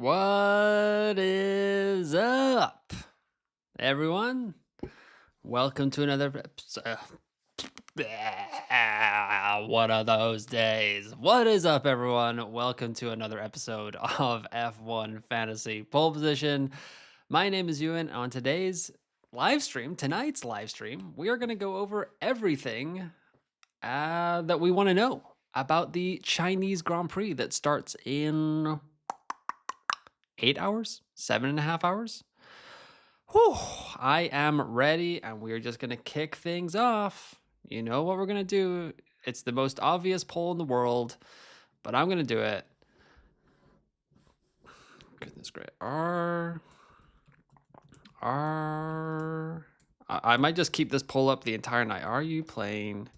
What is up, everyone? Welcome to another episode. One of those days. What is up, everyone? Welcome to another episode of F1 Fantasy Pole Position. My name is Ewan. On today's tonight's live stream, we are going to go over everything that we want to know about the Chinese Grand Prix that starts in 8 hours, 7.5 hours. Whew, I am ready, and we're just going to kick things off. You know what we're going to do? It's the most obvious poll in the world, but I'm going to do it. Goodness great. I might just keep this poll up the entire night. Are you playing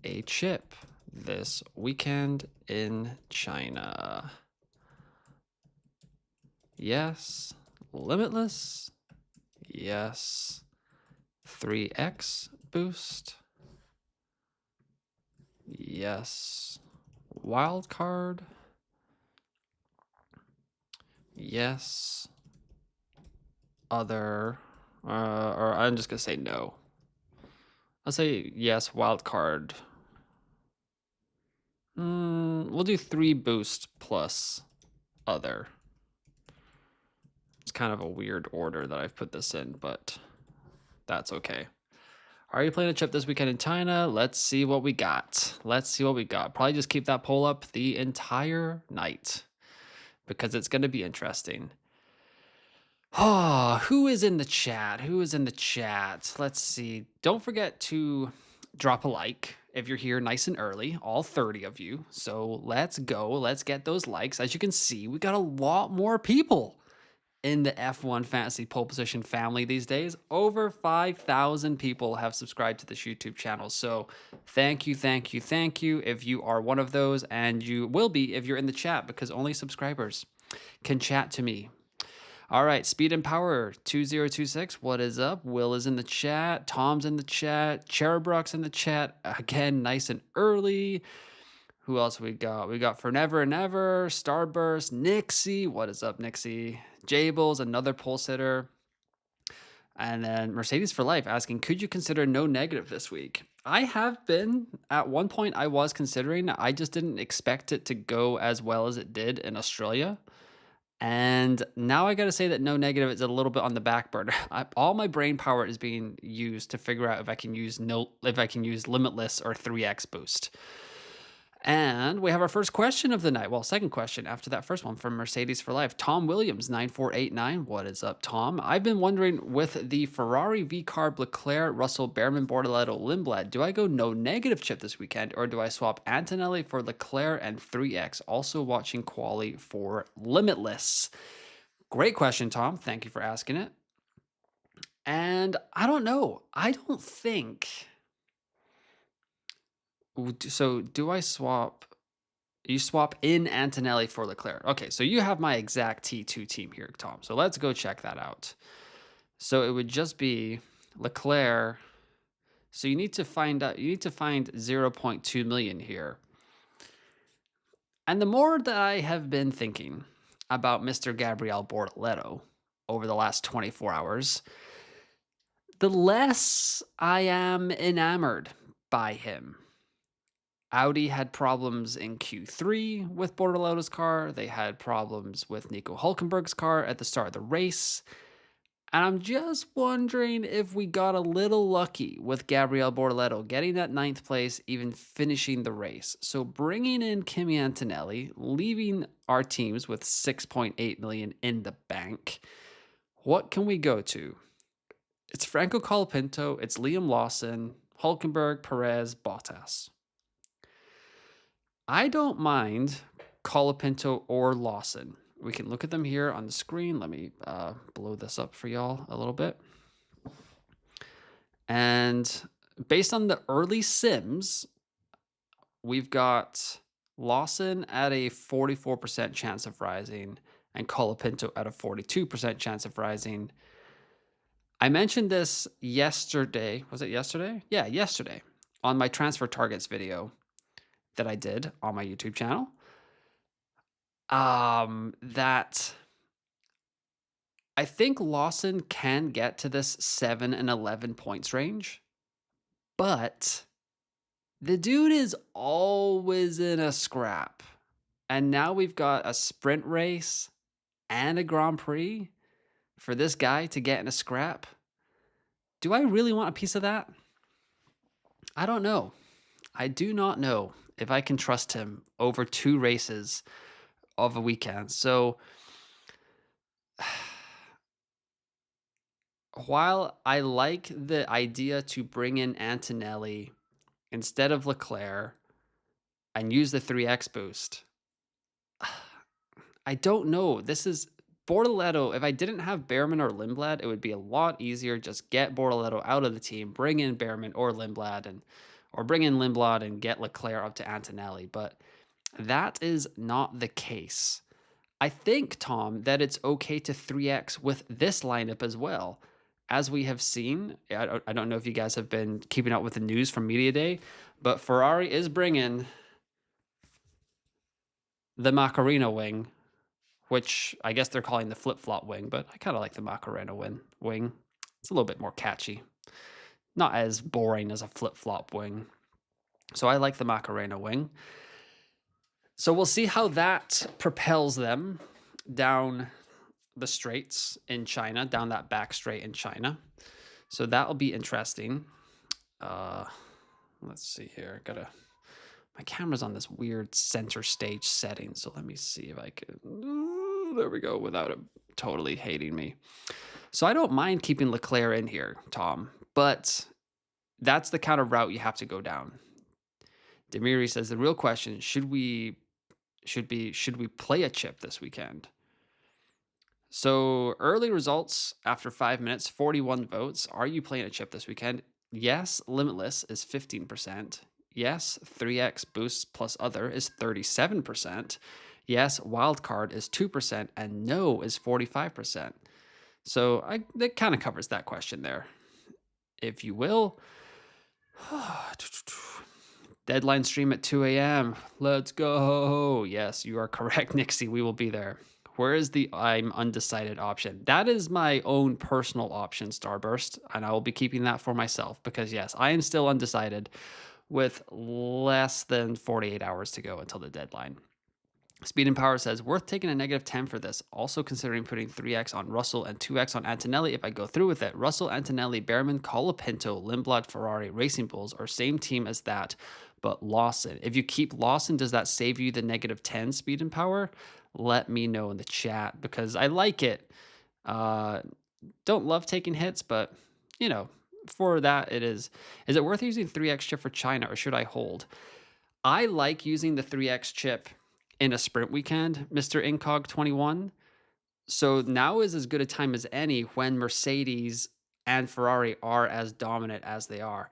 a chip this weekend in China? Yes. Limitless. Yes. 3x boost. Yes. Wild card. Yes. Other. Or I'm just going to say no. I'll say yes, wild card. We'll do 3 boost plus other. It's kind of a weird order that I've put this in, but that's okay. Are you playing a chip this weekend in China? Let's see what we got. Probably just keep that poll up the entire night because it's going to be interesting. Oh, who is in the chat? Let's see. Don't forget to drop a like if you're here nice and early, all 30 of you. So let's go. Let's get those likes. As you can see, we got a lot more people in the F1 Fantasy Pole Position family these days. Over 5,000 people have subscribed to this YouTube channel. So thank you if you are one of those, and you will be if you're in the chat, because only subscribers can chat to me. All right, Speed and Power 2026, what is up? Will is in the chat. Tom's in the chat. Cherubrock's in the chat. Again, nice and early. Who else we got? We got Forever and Ever, Starburst, Nixie. What is up, Nixie? Jables, another pole sitter. And then Mercedes for Life asking, could you consider no negative this week? I have been. At one point, I was considering. I just didn't expect it to go as well as it did in Australia. And now I got to say that no negative is a little bit on the back burner. All my brain power is being used to figure out if I can use Limitless or 3x boost. And we have our first question of the night. Well, second question after that first one from Mercedes for Life. Tom Williams, 9489. What is up, Tom? I've been wondering, with the Ferrari V-Carb Leclerc, Russell, Behrman, Bortoleto, Lindblad, do I go no negative chip this weekend, or do I swap Antonelli for Leclerc and 3X? Also watching quali for Limitless. Great question, Tom. Thank you for asking it. And I don't know. I don't think... So do I swap? You swap in Antonelli for Leclerc. Okay, so you have my exact T2 team here, Tom. So let's go check that out. So it would just be Leclerc. So you need to find 0.2 million here. And the more that I have been thinking about Mr. Gabriel Bortoleto over the last 24 hours, the less I am enamored by him. Audi had problems in Q3 with Bortoleto's car. They had problems with Nico Hülkenberg's car at the start of the race. And I'm just wondering if we got a little lucky with Gabriel Bortoleto getting that 9th place, even finishing the race. So bringing in Kimi Antonelli, leaving our teams with 6.8 million in the bank. What can we go to? It's Franco Colapinto, it's Liam Lawson, Hülkenberg, Perez, Bottas. I don't mind Colapinto or Lawson. We can look at them here on the screen. Let me blow this up for y'all a little bit. And based on the early sims, we've got Lawson at a 44% chance of rising and Colapinto at a 42% chance of rising. I mentioned this yesterday. Was it yesterday? Yeah, yesterday on my transfer targets video that I did on my YouTube channel. That I think Lawson can get to this 7 and 11 points range, but the dude is always in a scrap. And now we've got a sprint race and a Grand Prix for this guy to get in a scrap. Do I really want a piece of that? I don't know. I do not know if I can trust him over 2 races of a weekend. So while I like the idea to bring in Antonelli instead of Leclerc and use the 3x boost, I don't know. This is Bortoletto. If I didn't have Behrman or Lindblad, it would be a lot easier. Just get Bortoletto out of the team, bring in Behrman or Lindblad, or bring in Lindblad and get Leclerc up to Antonelli. But that is not the case. I think, Tom, that it's okay to 3x with this lineup as well. As we have seen, I don't know if you guys have been keeping up with the news from Media Day, but Ferrari is bringing the Macarena wing, which I guess they're calling the flip-flop wing, but I kind of like the Macarena wing. It's a little bit more catchy. Not as boring as a flip-flop wing. So I like the Macarena wing. So we'll see how that propels them down the straights in China, down that back straight in China. So that'll be interesting. Let's see here. My camera's on this weird center stage setting, so let me see if I can. There we go, without it totally hating me. So I don't mind keeping Leclerc in here, Tom, but that's the kind of route you have to go down. Demiri says the real question: should we play a chip this weekend? So early results after 5 minutes, 41 votes. Are you playing a chip this weekend? Yes, Limitless is 15%. Yes, 3x boosts plus other is 37%. Yes, wildcard is 2%, and no is 45%. So that kind of covers that question there, if you will. Deadline stream at 2 a.m. Let's go. Yes, you are correct, Nixie. We will be there. Where is the I'm undecided option? That is my own personal option, Starburst, and I will be keeping that for myself because, yes, I am still undecided with less than 48 hours to go until the deadline. Speed and Power says, worth taking a -10 for this. Also considering putting 3x on Russell and 2x on Antonelli if I go through with it. Russell, Antonelli, Behrman, Colapinto, Lindblad, Ferrari, Racing Bulls are same team as that, but Lawson. If you keep Lawson, does that save you the -10 Speed and Power? Let me know in the chat because I like it. Don't love taking hits, but, for that it is. Is it worth using 3x chip for China or should I hold? I like using the 3x chip in a sprint weekend, Mr. Incog 21. So now is as good a time as any when Mercedes and Ferrari are as dominant as they are.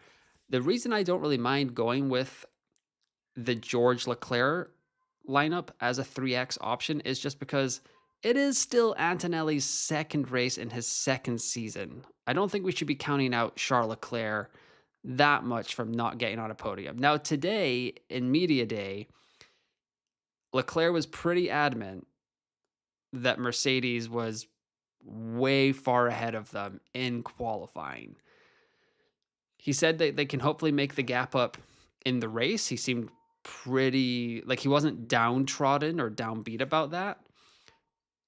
The reason I don't really mind going with the George Leclerc lineup as a 3x option is just because it is still Antonelli's second race in his second season. I don't think we should be counting out Charles Leclerc that much from not getting on a podium. Now, today in Media Day, Leclerc was pretty adamant that Mercedes was way far ahead of them in qualifying. He said that they can hopefully make the gap up in the race. He seemed pretty, like he wasn't downtrodden or downbeat about that.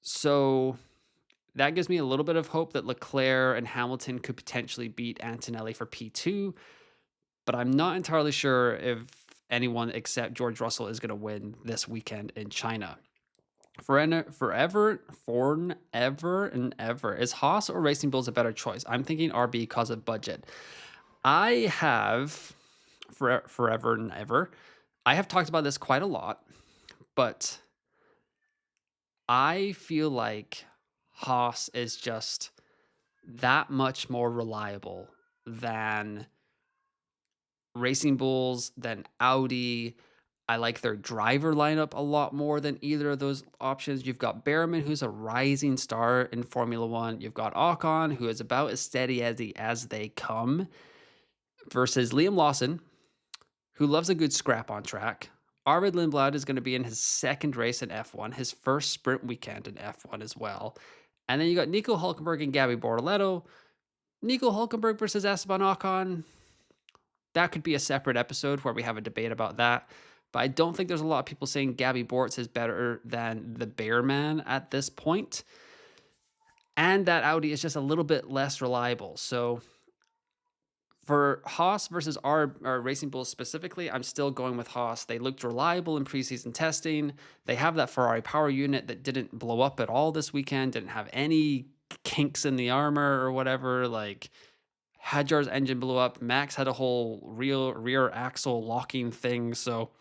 So that gives me a little bit of hope that Leclerc and Hamilton could potentially beat Antonelli for P2, but I'm not entirely sure if anyone except George Russell is going to win this weekend in China. Forever and ever. Is Haas or Racing Bulls a better choice? I'm thinking RB because of budget. I have, forever and ever, I have talked about this quite a lot, but I feel like Haas is just that much more reliable than Racing Bulls, than Audi. I like their driver lineup a lot more than either of those options. You've got Behrman, who's a rising star in Formula One. You've got Ocon, who is about as steady as they come, versus Liam Lawson, who loves a good scrap on track. Arvid Lindblad is going to be in his second race in F1, his first sprint weekend in F1 as well. And then you got Nico Hulkenberg and Gabby Bortoleto. Nico Hulkenberg versus Esteban Ocon. That could be a separate episode where we have a debate about that. But I don't think there's a lot of people saying Gabby Bortz is better than the Bearman at this point. And that Audi is just a little bit less reliable. So for Haas versus our Racing Bulls specifically, I'm still going with Haas. They looked reliable in preseason testing. They have that Ferrari power unit that didn't blow up at all this weekend, didn't have any kinks in the armor or whatever. Like Hadjar's engine blew up. Max had a whole rear axle locking thing. So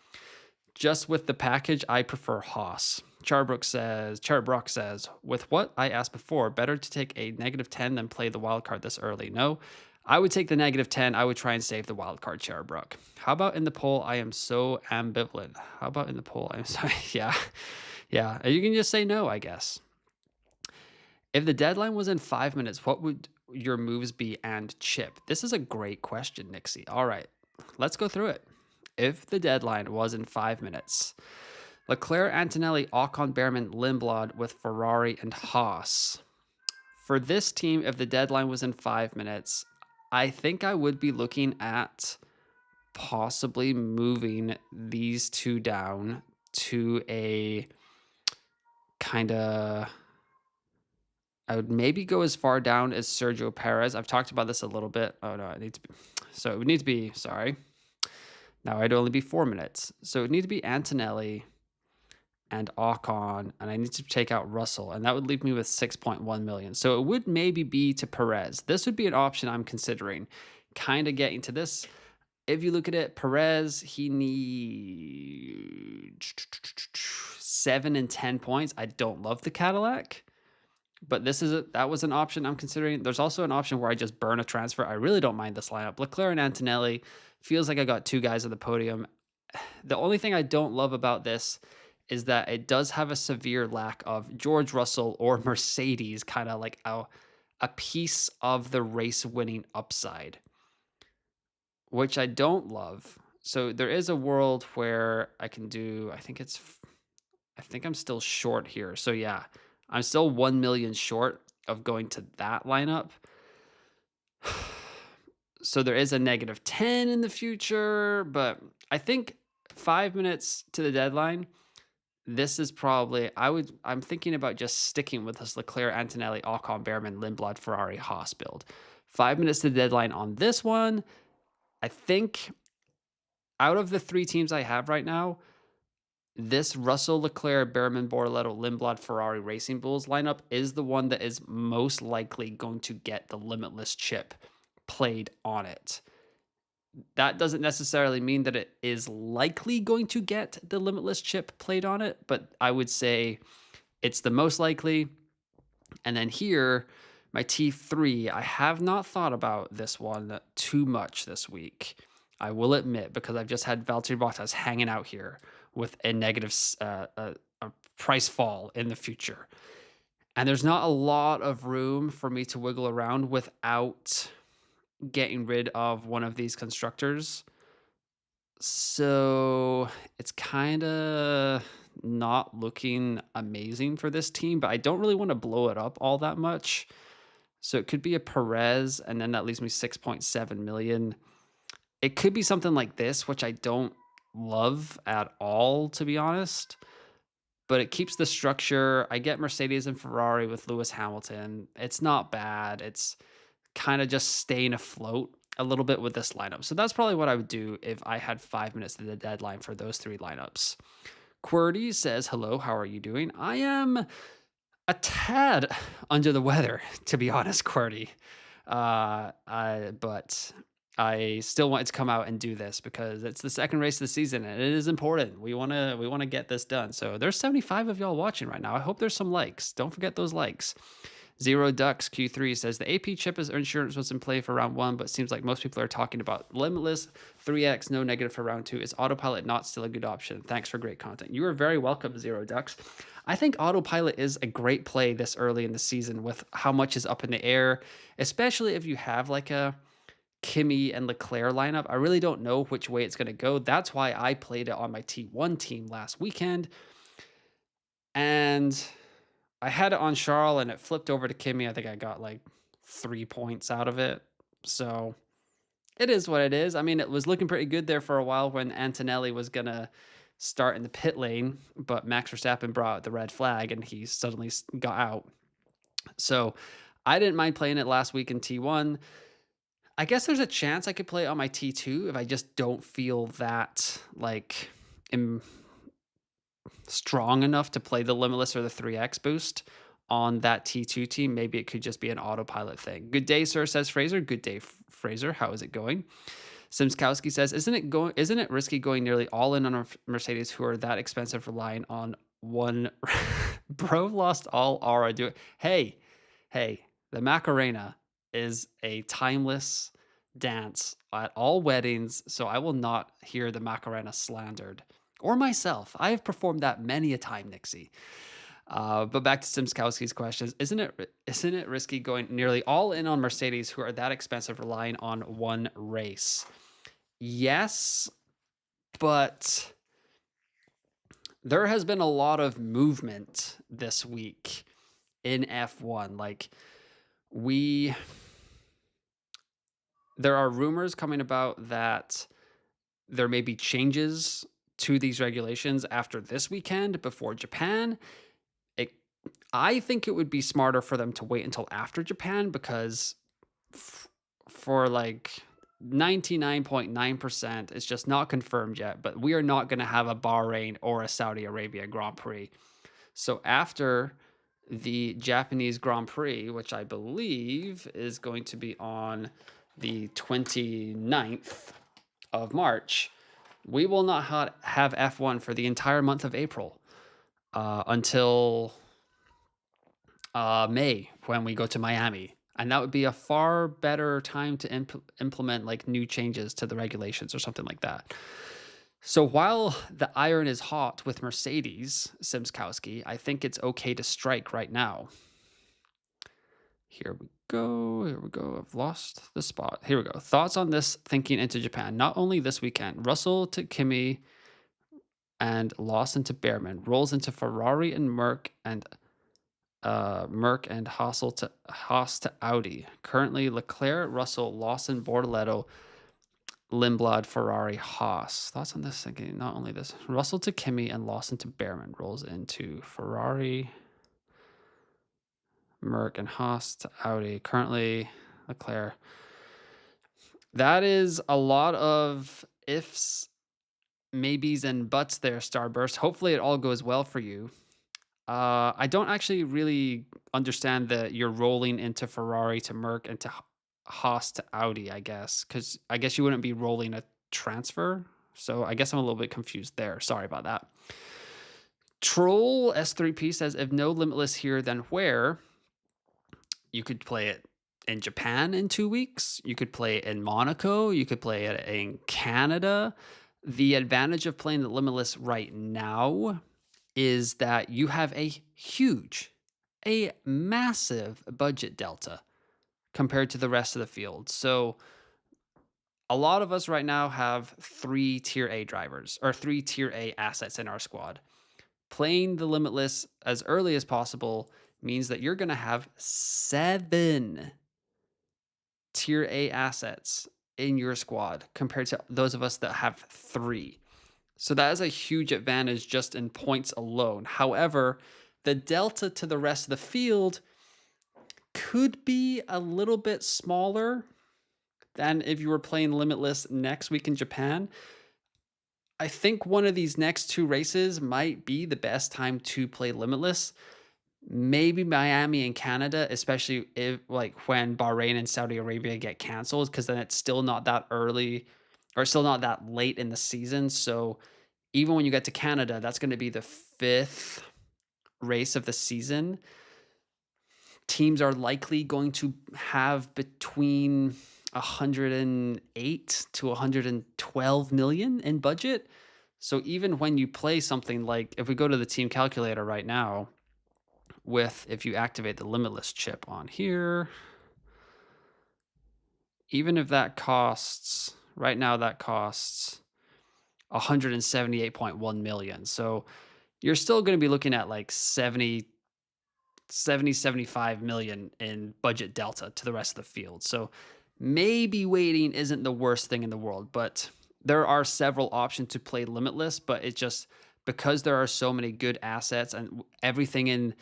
just with the package, I prefer Haas. Charbrook says, with what I asked before, better to take a -10 than play the wild card this early. No, I would take the -10. I would try and save the wild card, Charbrook. How about in the poll? I am so ambivalent. How about in the poll? I'm sorry. Yeah. Yeah. You can just say no, I guess. If the deadline was in 5 minutes, what would your moves be and chip? This is a great question, Nixie. All right, let's go through it. If the deadline was in 5 minutes, Leclerc, Antonelli, Ocon, Behrman, Lindblad with Ferrari and Haas. For this team, if the deadline was in 5 minutes, I think I would be looking at possibly moving these two down to a kind of... I would maybe go as far down as Sergio Perez. I've talked about this a little bit. Oh, no, it needs to be... So it would need to be... Sorry. Now I'd only be 4 minutes. So it would need to be Antonelli and Ocon, and I need to take out Russell, and that would leave me with 6.1 million. So it would maybe be to Perez. This would be an option I'm considering, kind of getting to this. If you look at it, Perez, he needs 7 and 10 points. I don't love the Cadillac, but that was an option I'm considering. There's also an option where I just burn a transfer. I really don't mind this lineup. Leclerc and Antonelli feels like I got two guys at the podium. The only thing I don't love about this is that it does have a severe lack of George Russell or Mercedes, kind of like a piece of the race winning upside, which I don't love. So there is a world where I can do, I think I'm still short here. So yeah, I'm still 1 million short of going to that lineup. So there is a -10 in the future, but I think 5 minutes to the deadline, this is probably, I'm thinking about just sticking with this Leclerc, Antonelli, Ocon, Behrman, Lindblad, Ferrari, Haas build. 5 minutes to the deadline on this one. I think out of the three teams I have right now, this Russell, Leclerc, Behrman, Bortoleto, Lindblad, Ferrari, Racing Bulls lineup is the one that is most likely going to get the Limitless chip played on it. That doesn't necessarily mean that it is likely going to get the Limitless chip played on it, but I would say it's the most likely. And then here, my T3, I have not thought about this one too much this week, I will admit, because I've just had Valtteri Bottas hanging out here with a negative a price fall in the future. And there's not a lot of room for me to wiggle around without getting rid of one of these constructors. So it's kind of not looking amazing for this team, but I don't really want to blow it up all that much. So it could be a Perez, and then that leaves me 6.7 million. It could be something like this, which I don't love at all, to be honest. But it keeps the structure. I get Mercedes and Ferrari with Lewis Hamilton. It's not bad. It's kind of just staying afloat a little bit with this lineup. So that's probably what I would do if I had 5 minutes to the deadline for those three lineups. QWERTY says, hello, how are you doing? I am a tad under the weather, to be honest, QWERTY. But I still want to come out and do this because it's the second race of the season and it is important. We want to get this done. So there's 75 of y'all watching right now. I hope there's some likes. Don't forget those likes. Zero Ducks Q3 says the AP chip as insurance was in play for round 1, but seems like most people are talking about Limitless 3X, no negative for round 2. Is autopilot not still a good option? Thanks for great content. You are very welcome, Zero Ducks. I think autopilot is a great play this early in the season with how much is up in the air, especially if you have like a Kimi and Leclerc lineup. I really don't know which way it's going to go. That's why I played it on my T1 team last weekend. And I had it on Charles and it flipped over to Kimi. I think I got like 3 points out of it. So it is what it is. I mean, it was looking pretty good there for a while when Antonelli was going to start in the pit lane, but Max Verstappen brought out the red flag and he suddenly got out. So I didn't mind playing it last week in T1. I guess there's a chance I could play it on my T2 if I just don't feel that like strong enough to play the Limitless or the 3x boost on that T2 team. Maybe it could just be an autopilot thing. Good day, sir, says Fraser. Good day, Fraser. How is it going? Simskowski says, isn't it risky going nearly all in on a Mercedes who are that expensive, relying on one bro lost all aura? Do it. Hey, the Macarena is a timeless dance at all weddings, so I will not hear the Macarena slandered. Or myself. I have performed that many a time, Nixie. But back to Simskowski's questions. Isn't it risky going nearly all in on Mercedes who are that expensive, relying on one race? Yes, but there has been a lot of movement this week in F1. Like there are rumors coming about that there may be changes to these regulations after this weekend before Japan. I think it would be smarter for them to wait until after Japan because for like 99.9%, it's just not confirmed yet, but we are not going to have a Bahrain or a Saudi Arabia Grand Prix. So after the Japanese Grand Prix, which I believe is going to be on the 29th of March, we will not have F1 for the entire month of April until May when we go to Miami. And that would be a far better time to implement like new changes to the regulations or something like that. So while the iron is hot with Mercedes, Simskowski, I think it's okay to strike right now. Here we go. I've lost the spot. Here we go. Thoughts on this thinking into Japan. Not only this weekend, Russell to Kimi and Lawson to Behrman, rolls into Ferrari and Merck and Haas to Audi. Currently, Leclerc, Russell, Lawson, Bortoleto, Lindblad, Ferrari, Haas. Thoughts on this thinking? Not only this, Russell to Kimi and Lawson to Behrman, rolls into Ferrari, Merck, and Haas to Audi. Currently, Leclerc. That is a lot of ifs, maybes, and buts there, Starburst. Hopefully it all goes well for you. I don't actually really understand that you're rolling into Ferrari to Merck and to Haas to Audi, I guess, because I guess you wouldn't be rolling a transfer. So I guess I'm a little bit confused there. Sorry about that. Troll S3P says, if no Limitless here, then where? You could play it in Japan in 2 weeks. You could play it in Monaco. You could play it in Canada. The advantage of playing the Limitless right now is that you have a massive budget delta compared to the rest of the field. So a lot of us right now have 3 tier A drivers or 3 tier A assets in our squad. Playing the Limitless as early as possible means that you're going to have 7 tier A assets in your squad compared to those of us that have 3. So that is a huge advantage just in points alone. However, the delta to the rest of the field could be a little bit smaller than if you were playing Limitless next week in Japan. I think one of these next 2 races might be the best time to play Limitless. Maybe Miami and Canada, especially if like when Bahrain and Saudi Arabia get canceled, because then it's still not that early or still not that late in the season. So even when you get to Canada, that's going to be the 5th race of the season. Teams are likely going to have between 108 to 112 million in budget. So even when you play something like, if we go to the team calculator right now, if you activate the Limitless chip on here, even if that costs right now, that costs 178.1 million. So you're still going to be looking at like 75 million in budget delta to the rest of the field. So maybe waiting isn't the worst thing in the world, but there are several options to play limitless, but it's just because there are so many good assets and everything in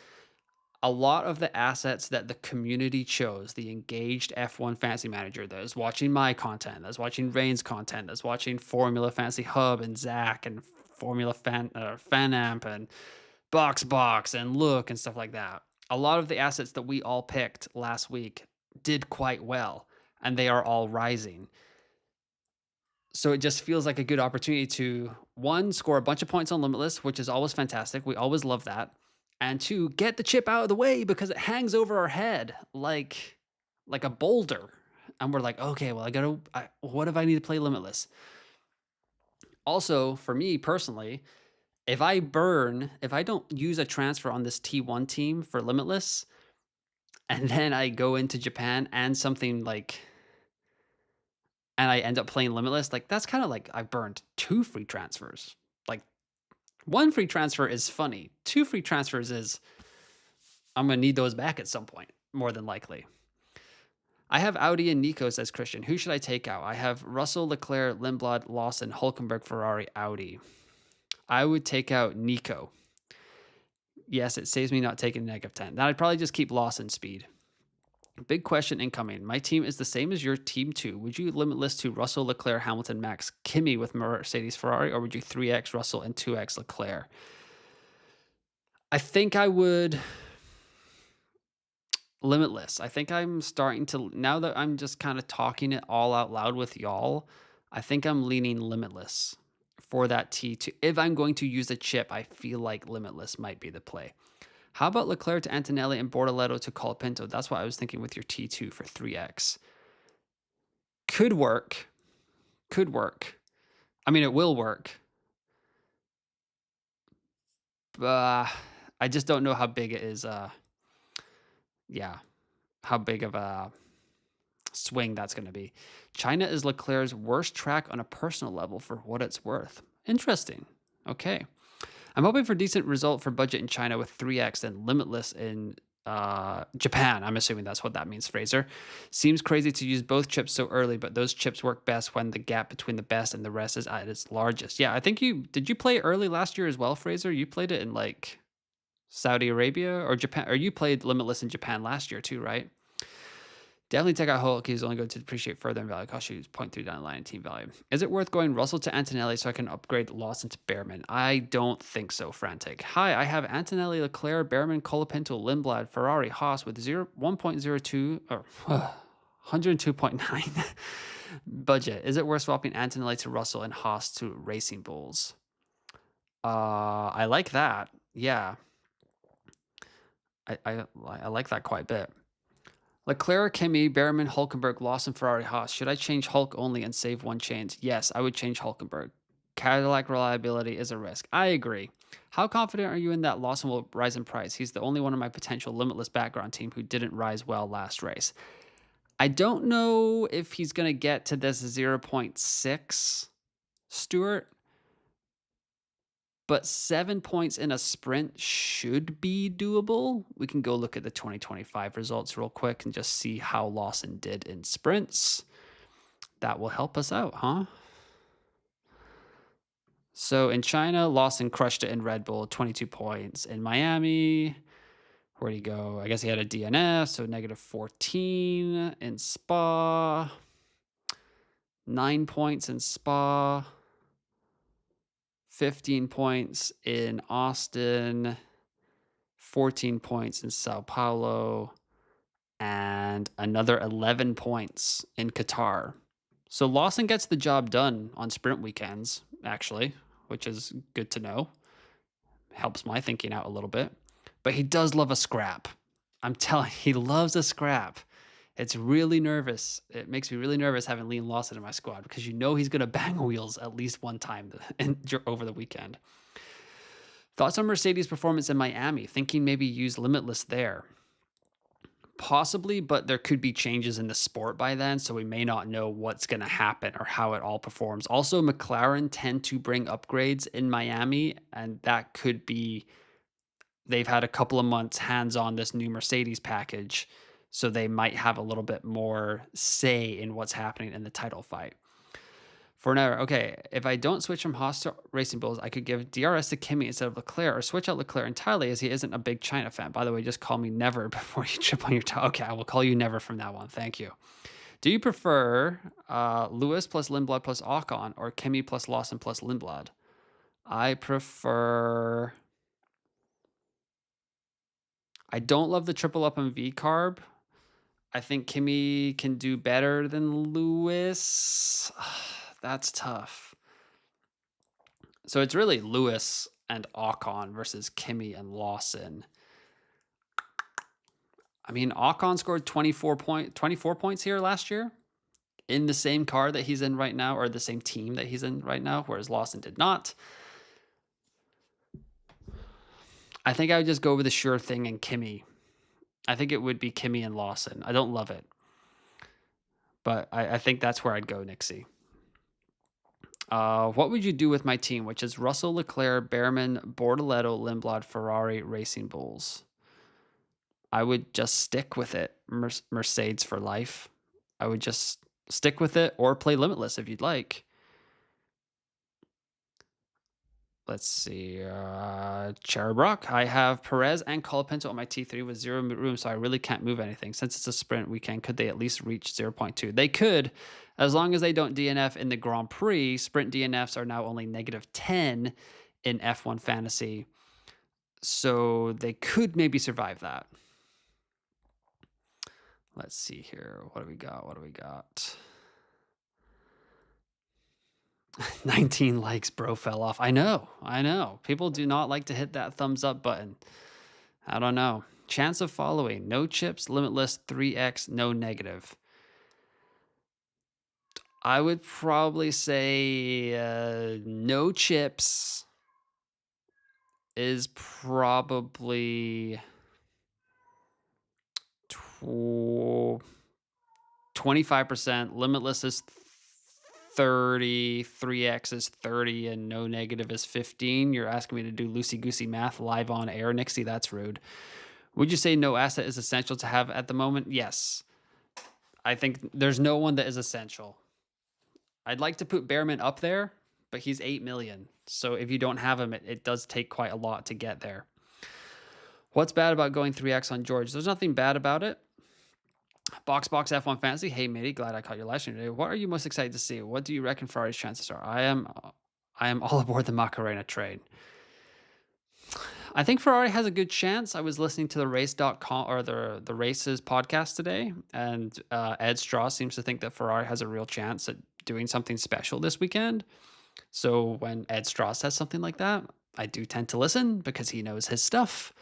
a lot of the assets that the community chose, the engaged F1 fantasy manager that is watching my content, that's watching Rain's content, that's watching Formula Fantasy Hub and Zach and Fanamp and Box and Look and stuff like that. A lot of the assets that we all picked last week did quite well, and they are all rising. So it just feels like a good opportunity to one, score a bunch of points on Limitless, which is always fantastic. We always love that. And two, get the chip out of the way because it hangs over our head like a boulder. And we're like, okay, well, what if I need to play Limitless? Also, for me personally, if I don't use a transfer on this T1 team for Limitless, and then I go into Japan and I end up playing Limitless, like that's kind of like I burned 2 free transfers. Like 1 free transfer is funny. 2 free transfers is I'm gonna need those back at some point, more than likely. I have Audi and Nico, says Christian. Who should I take out? I have Russell, Leclerc, Lindblad, Lawson, Hulkenberg, Ferrari, Audi. I would take out Nico. Yes, it saves me not taking -10. Now I'd probably just keep Lawson speed. Big question incoming. My team is the same as your team too. Would you limitless to Russell, Leclerc, Hamilton, Max, Kimi with Mercedes, Ferrari, or would you 3x Russell and 2x Leclerc? I think I would limitless. I think I'm starting to, now that I'm just kind of talking it all out loud with y'all, I think I'm leaning limitless for that T2. If I'm going to use a chip, I feel like limitless might be the play. How about Leclerc to Antonelli and Bortoletto to Colapinto? That's what I was thinking with your T2 for 3x. Could work. Could work. I mean, it will work. I just don't know how big it is. Yeah, how big of a swing that's going to be. China is Leclerc's worst track on a personal level for what it's worth. Interesting. Okay. I'm hoping for decent result for budget in China with 3x and limitless in Japan. I'm assuming that's what that means, Fraser. Seems crazy to use both chips so early, but those chips work best when the gap between the best and the rest is at its largest. Yeah, I think did you play early last year as well, Fraser? You played it in like Saudi Arabia or Japan, or you played limitless in Japan last year too, right? Definitely take out Hulk. He's only going to depreciate further in value. Cost you 0.3 down the line in team value. Is it worth going Russell to Antonelli so I can upgrade Lawson to Behrman? I don't think so, Frantic. Hi, I have Antonelli, Leclerc, Behrman, Colapinto, Lindblad, Ferrari, Haas with 1.02 or 102.9 budget. Is it worth swapping Antonelli to Russell and Haas to Racing Bulls? I like that. Yeah. I like that quite a bit. Leclerc, Kimi, Behrman, Hulkenberg, Lawson, Ferrari, Haas. Should I change Hulk only and save 1 change? Yes, I would change Hulkenberg. Cadillac reliability is a risk. I agree. How confident are you in that Lawson will rise in price? He's the only one of my potential limitless background team who didn't rise well last race. I don't know if he's going to get to this 0.6, Stuart, but 7 points in a sprint should be doable. We can go look at the 2025 results real quick and just see how Lawson did in sprints. That will help us out, huh? So in China, Lawson crushed it in Red Bull, 22 points. In Miami, where'd he go? I guess he had a DNF, so -14. In Spa, 9 points in Spa. 15 points in Austin, 14 points in Sao Paulo, and another 11 points in Qatar. So Lawson gets the job done on sprint weekends, actually, which is good to know. Helps my thinking out a little bit. But he does love a scrap. I'm telling you, he loves a scrap. It's really nervous. It makes me really nervous having Liam Lawson in my squad because you know he's going to bang wheels at least one time over the weekend. Thoughts on Mercedes' performance in Miami? Thinking maybe use Limitless there. Possibly, but there could be changes in the sport by then, so we may not know what's going to happen or how it all performs. Also, McLaren tend to bring upgrades in Miami, and that could be they've had a couple of months hands on this new Mercedes package, so they might have a little bit more say in what's happening in the title fight. For now, okay, if I don't switch from Haas to Racing Bulls, I could give DRS to Kimi instead of Leclerc, or switch out Leclerc entirely as he isn't a big China fan. By the way, just call me Never before you trip on your toe. Okay, I will call you Never from now on. Thank you. Do you prefer Lewis plus Lindblad plus Ocon or Kimi plus Lawson plus Lindblad? I prefer. I don't love the triple up on V carb. I think Kimi can do better than Lewis. That's tough. So it's really Lewis and Ocon versus Kimi and Lawson. I mean, Ocon scored 24 points here last year in the same car that he's in right now, or the same team that he's in right now, whereas Lawson did not. I think I would just go with the sure thing and Kimi. I think it would be Kimi and Lawson. I don't love it, but I think that's where I'd go, Nixie. What would you do with my team, which is Russell, Leclerc, Behrman, Bortoletto, Lindblad, Ferrari, Racing Bulls? I would just stick with it. Mercedes for life. I would just stick with it or play Limitless if you'd like. Let's see. Cherubrock. I have Perez and Colapinto on my T3 with 0 room, so I really can't move anything. Since it's a sprint weekend, could they at least reach 0.2? They could, as long as they don't DNF in the Grand Prix. Sprint DNFs are now only -10 in F1 Fantasy, so they could maybe survive that. Let's see here. What do we got? What do we got? 19 likes, bro fell off. I know. People do not like to hit that thumbs up button. I don't know. Chance of following. No chips, limitless, 3x, no negative. I would probably say no chips is probably 25%. Limitless is 30, 3x is 30, and no negative is 15. You're asking me to do loosey-goosey math live on air, Nixie. That's rude. Would you say no asset is essential to have at the moment? Yes. I think there's no one that is essential. I'd like to put Behrman up there, but he's 8 million. So if you don't have him, it does take quite a lot to get there. What's bad about going 3x on George? There's nothing bad about it. Box F1 Fantasy. Hey, matey, glad I caught your live stream today. What are you most excited to see? What do you reckon Ferrari's chances are? I am all aboard the Macarena train. I think Ferrari has a good chance. I was listening to the race.com or the races podcast today, and Ed Strauss seems to think that Ferrari has a real chance at doing something special this weekend. So when Ed Strauss says something like that, I do tend to listen because he knows his stuff.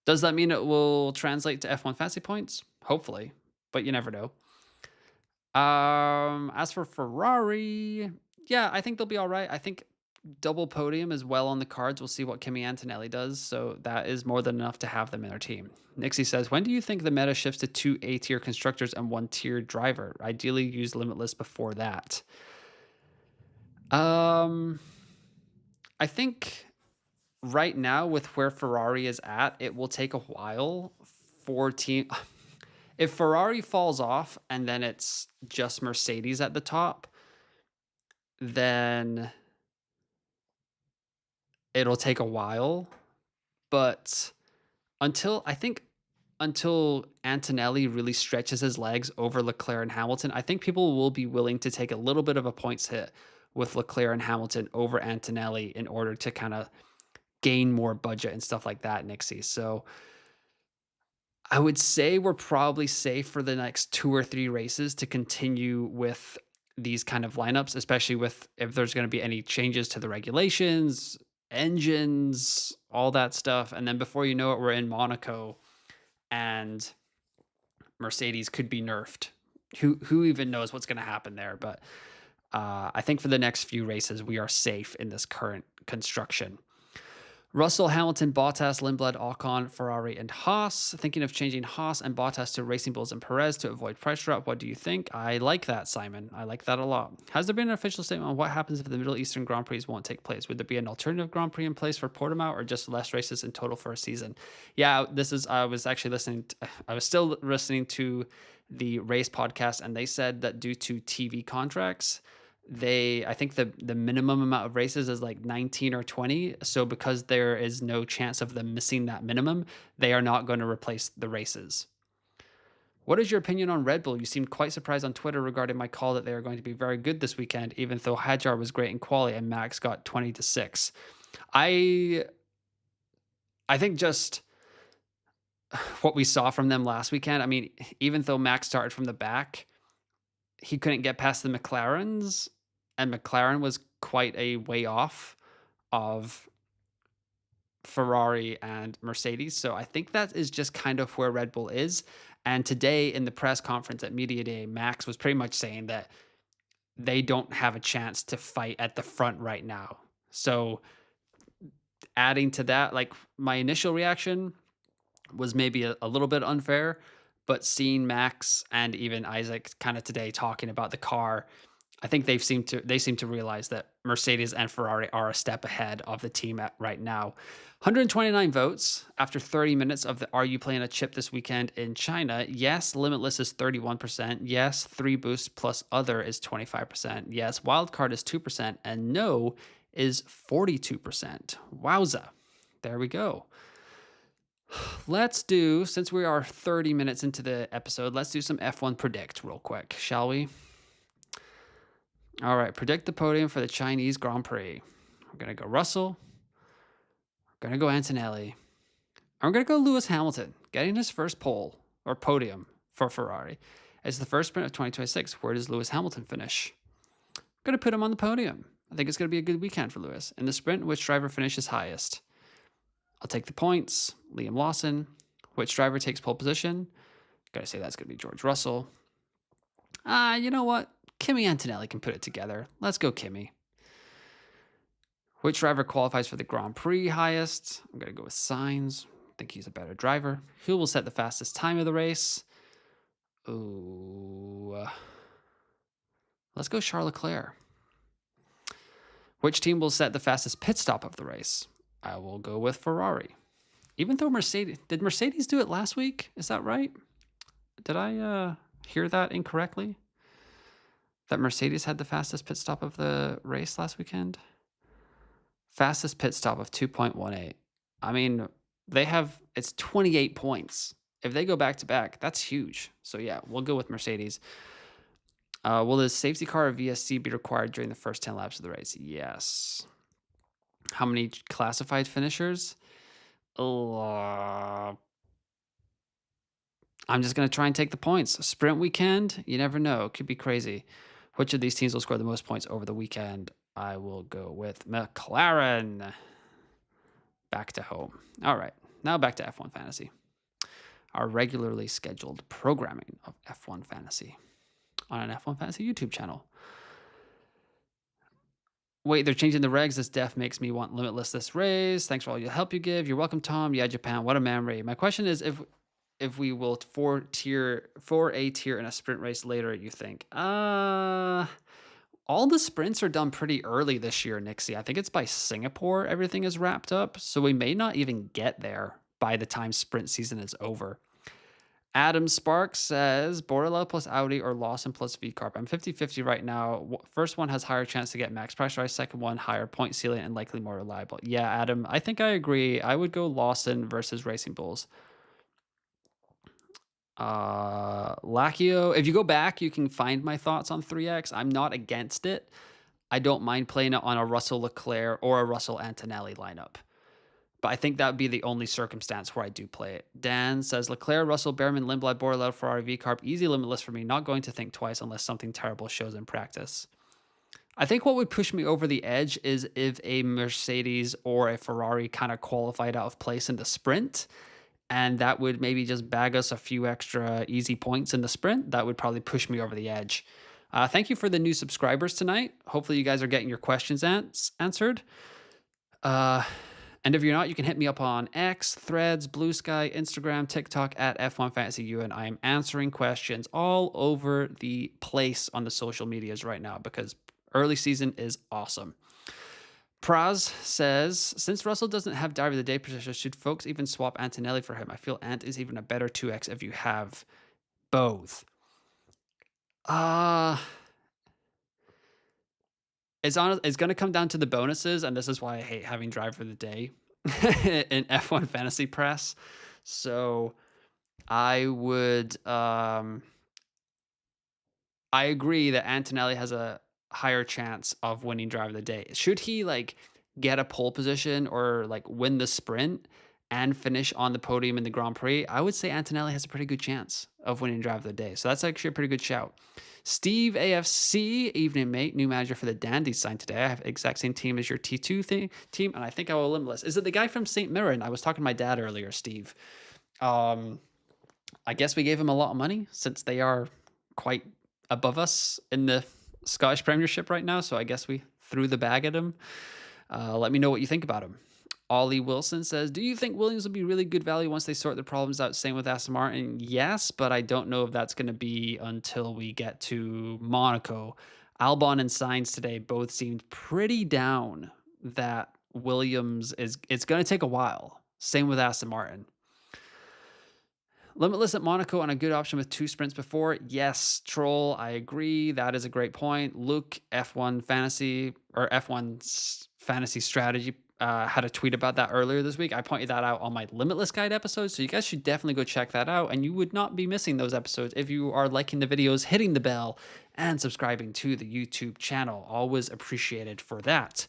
Does that mean it will translate to F1 Fantasy points? Hopefully, but you never know. As for Ferrari, yeah, I think they'll be all right. I think double podium is well on the cards. We'll see what Kimi Antonelli does. So that is more than enough to have them in our team. Nixie says, when do you think the meta shifts to 2 A-tier constructors and 1 tier driver? Ideally use Limitless before that. I think right now with where Ferrari is at, it will take a while for team. If Ferrari falls off and then it's just Mercedes at the top, then it'll take a while. But until Antonelli really stretches his legs over Leclerc and Hamilton, I think people will be willing to take a little bit of a points hit with Leclerc and Hamilton over Antonelli in order to kind of gain more budget and stuff like that, Nixie. So I would say we're probably safe for the next 2 or 3 races to continue with these kind of lineups, especially with if there's going to be any changes to the regulations, engines, all that stuff. And then before you know it, we're in Monaco and Mercedes could be nerfed. Who even knows what's going to happen there? But I think for the next few races, we are safe in this current construction. Russell, Hamilton, Bottas, Lindblad, Ocon, Ferrari, and Haas. Thinking of changing Haas and Bottas to Racing Bulls and Perez to avoid price drop. What do you think? I like that, Simon. I like that a lot. Has there been an official statement on what happens if the Middle Eastern Grand Prix won't take place? Would there be an alternative Grand Prix in place for Portimao or just less races in total for a season? Yeah, I was actually I was still listening to the race podcast, and they said that due to TV contracts, I think the minimum amount of races is like 19 or 20. So because there is no chance of them missing that minimum, they are not going to replace the races. What is your opinion on Red Bull? You seemed quite surprised on Twitter regarding my call that they are going to be very good this weekend, even though Hadjar was great in quali and Max got 20-6. I think just what we saw from them last weekend. I mean, even though Max started from the back, he couldn't get past the McLarens, and McLaren was quite a way off of Ferrari and Mercedes. So I think that is just kind of where Red Bull is. And today in the press conference at Media Day, Max was pretty much saying that they don't have a chance to fight at the front right now. So adding to that, like my initial reaction was maybe a little bit unfair, but seeing Max and even Isaac kind of today talking about the car, I think they seem to realize that Mercedes and Ferrari are a step ahead of the team right now. 129 votes after 30 minutes of the Are You Playing a Chip this weekend in China? Yes, Limitless is 31%. Yes, 3 Boosts plus Other is 25%. Yes, Wildcard is 2%. And No is 42%. Wowza. There we go. Let's do, since we are 30 minutes into the episode, let's do some F1 Predict real quick, shall we? All right, predict the podium for the Chinese Grand Prix. We're going to go Russell. We're going to go Antonelli. I'm going to go Lewis Hamilton, getting his first pole or podium for Ferrari. It's the first sprint of 2026. Where does Lewis Hamilton finish? I'm going to put him on the podium. I think it's going to be a good weekend for Lewis. In the sprint, which driver finishes highest? I'll take the points. Liam Lawson. Which driver takes pole position? Got to say that's going to be George Russell. You know what? Kimi Antonelli can put it together. Let's go Kimi. Which driver qualifies for the Grand Prix highest? I'm going to go with Sainz. I think he's a better driver. Who will set the fastest time of the race? Ooh. Let's go Charles Leclerc. Which team will set the fastest pit stop of the race? I will go with Ferrari. Even though did Mercedes do it last week? Is that right? Did I hear that incorrectly? That Mercedes had the fastest pit stop of the race last weekend? Fastest pit stop of 2.18. I mean, it's 28 points. If they go back to back, that's huge. So yeah, we'll go with Mercedes. Will the safety car or VSC be required during the first 10 laps of the race? Yes. How many classified finishers? I'm just going to try and take the points. Sprint weekend, you never know. It could be crazy. Which of these teams will score the most points over the weekend? I will go with McLaren. Back to home. All right, now back to F1 Fantasy. Our regularly scheduled programming of F1 Fantasy on an F1 Fantasy YouTube channel. Wait, they're changing the regs. This def makes me want Limitless this race. Thanks for all your help you give. You're welcome, Tom. Yeah, Japan. What a memory. My question is if we will for a tier in a sprint race later, you think? All the sprints are done pretty early this year, Nixie. I think it's by Singapore everything is wrapped up, so we may not even get there by the time sprint season is over. Adam Sparks says, Bordello plus Audi or Lawson plus VCarb. I'm 50-50 right now. First one has higher chance to get max price rise. Second one, higher point ceiling and likely more reliable. Yeah, Adam, I think I agree. I would go Lawson versus Racing Bulls. Lacchio, if you go back, you can find my thoughts on 3X. I'm not against it. I don't mind playing it on a Russell Leclerc or a Russell Antonelli lineup. But I think that would be the only circumstance where I do play it. Dan says, Leclerc, Russell, Behrman, Lindblad, Bordello, Ferrari, VCarb, easy Limitless for me. Not going to think twice unless something terrible shows in practice. I think what would push me over the edge is if a Mercedes or a Ferrari kind of qualified out of place in the sprint, and that would maybe just bag us a few extra easy points in the sprint. That would probably push me over the edge. Thank you for the new subscribers tonight. Hopefully you guys are getting your questions answered. And if you're not, you can hit me up on X, Threads, Blue Sky, Instagram, TikTok at F1FantasyU, and I am answering questions all over the place on the social medias right now because early season is awesome. Praz says, since Russell doesn't have driver of the day position, should folks even swap Antonelli for him? I feel Ant is even a better 2x if you have both. It's going to come down to the bonuses, and this is why I hate having driver of the day in F1 fantasy press. So I would I agree that Antonelli has a higher chance of winning driver of the day. Should he like get a pole position or like win the sprint and finish on the podium in the Grand Prix, I would say Antonelli has a pretty good chance of winning driver of the day. So that's actually a pretty good shout. Steve AFC, evening mate, new manager for the Dandies signed today. I have exact same team as your T2 team, and I think I will limitless. Is it the guy from St. Mirren? I was talking to my dad earlier, Steve. I guess we gave him a lot of money since they are quite above us in the Scottish Premiership right now. So I guess we threw the bag at him. Let me know what you think about him. Ollie Wilson says, do you think Williams will be really good value once they sort the problems out? Same with Aston Martin. Yes, but I don't know if that's going to be until we get to Monaco. Albon and Sainz today both seemed pretty down that Williams it's going to take a while. Same with Aston Martin. Limitless at Monaco on a good option with 2 sprints before. Yes, Troll, I agree. That is a great point. Luke, F1 Fantasy or F1 Fantasy Strategy had a tweet about that earlier this week. I pointed that out on my Limitless Guide episode, so you guys should definitely go check that out, and you would not be missing those episodes if you are liking the videos, hitting the bell, and subscribing to the YouTube channel. Always appreciated for that.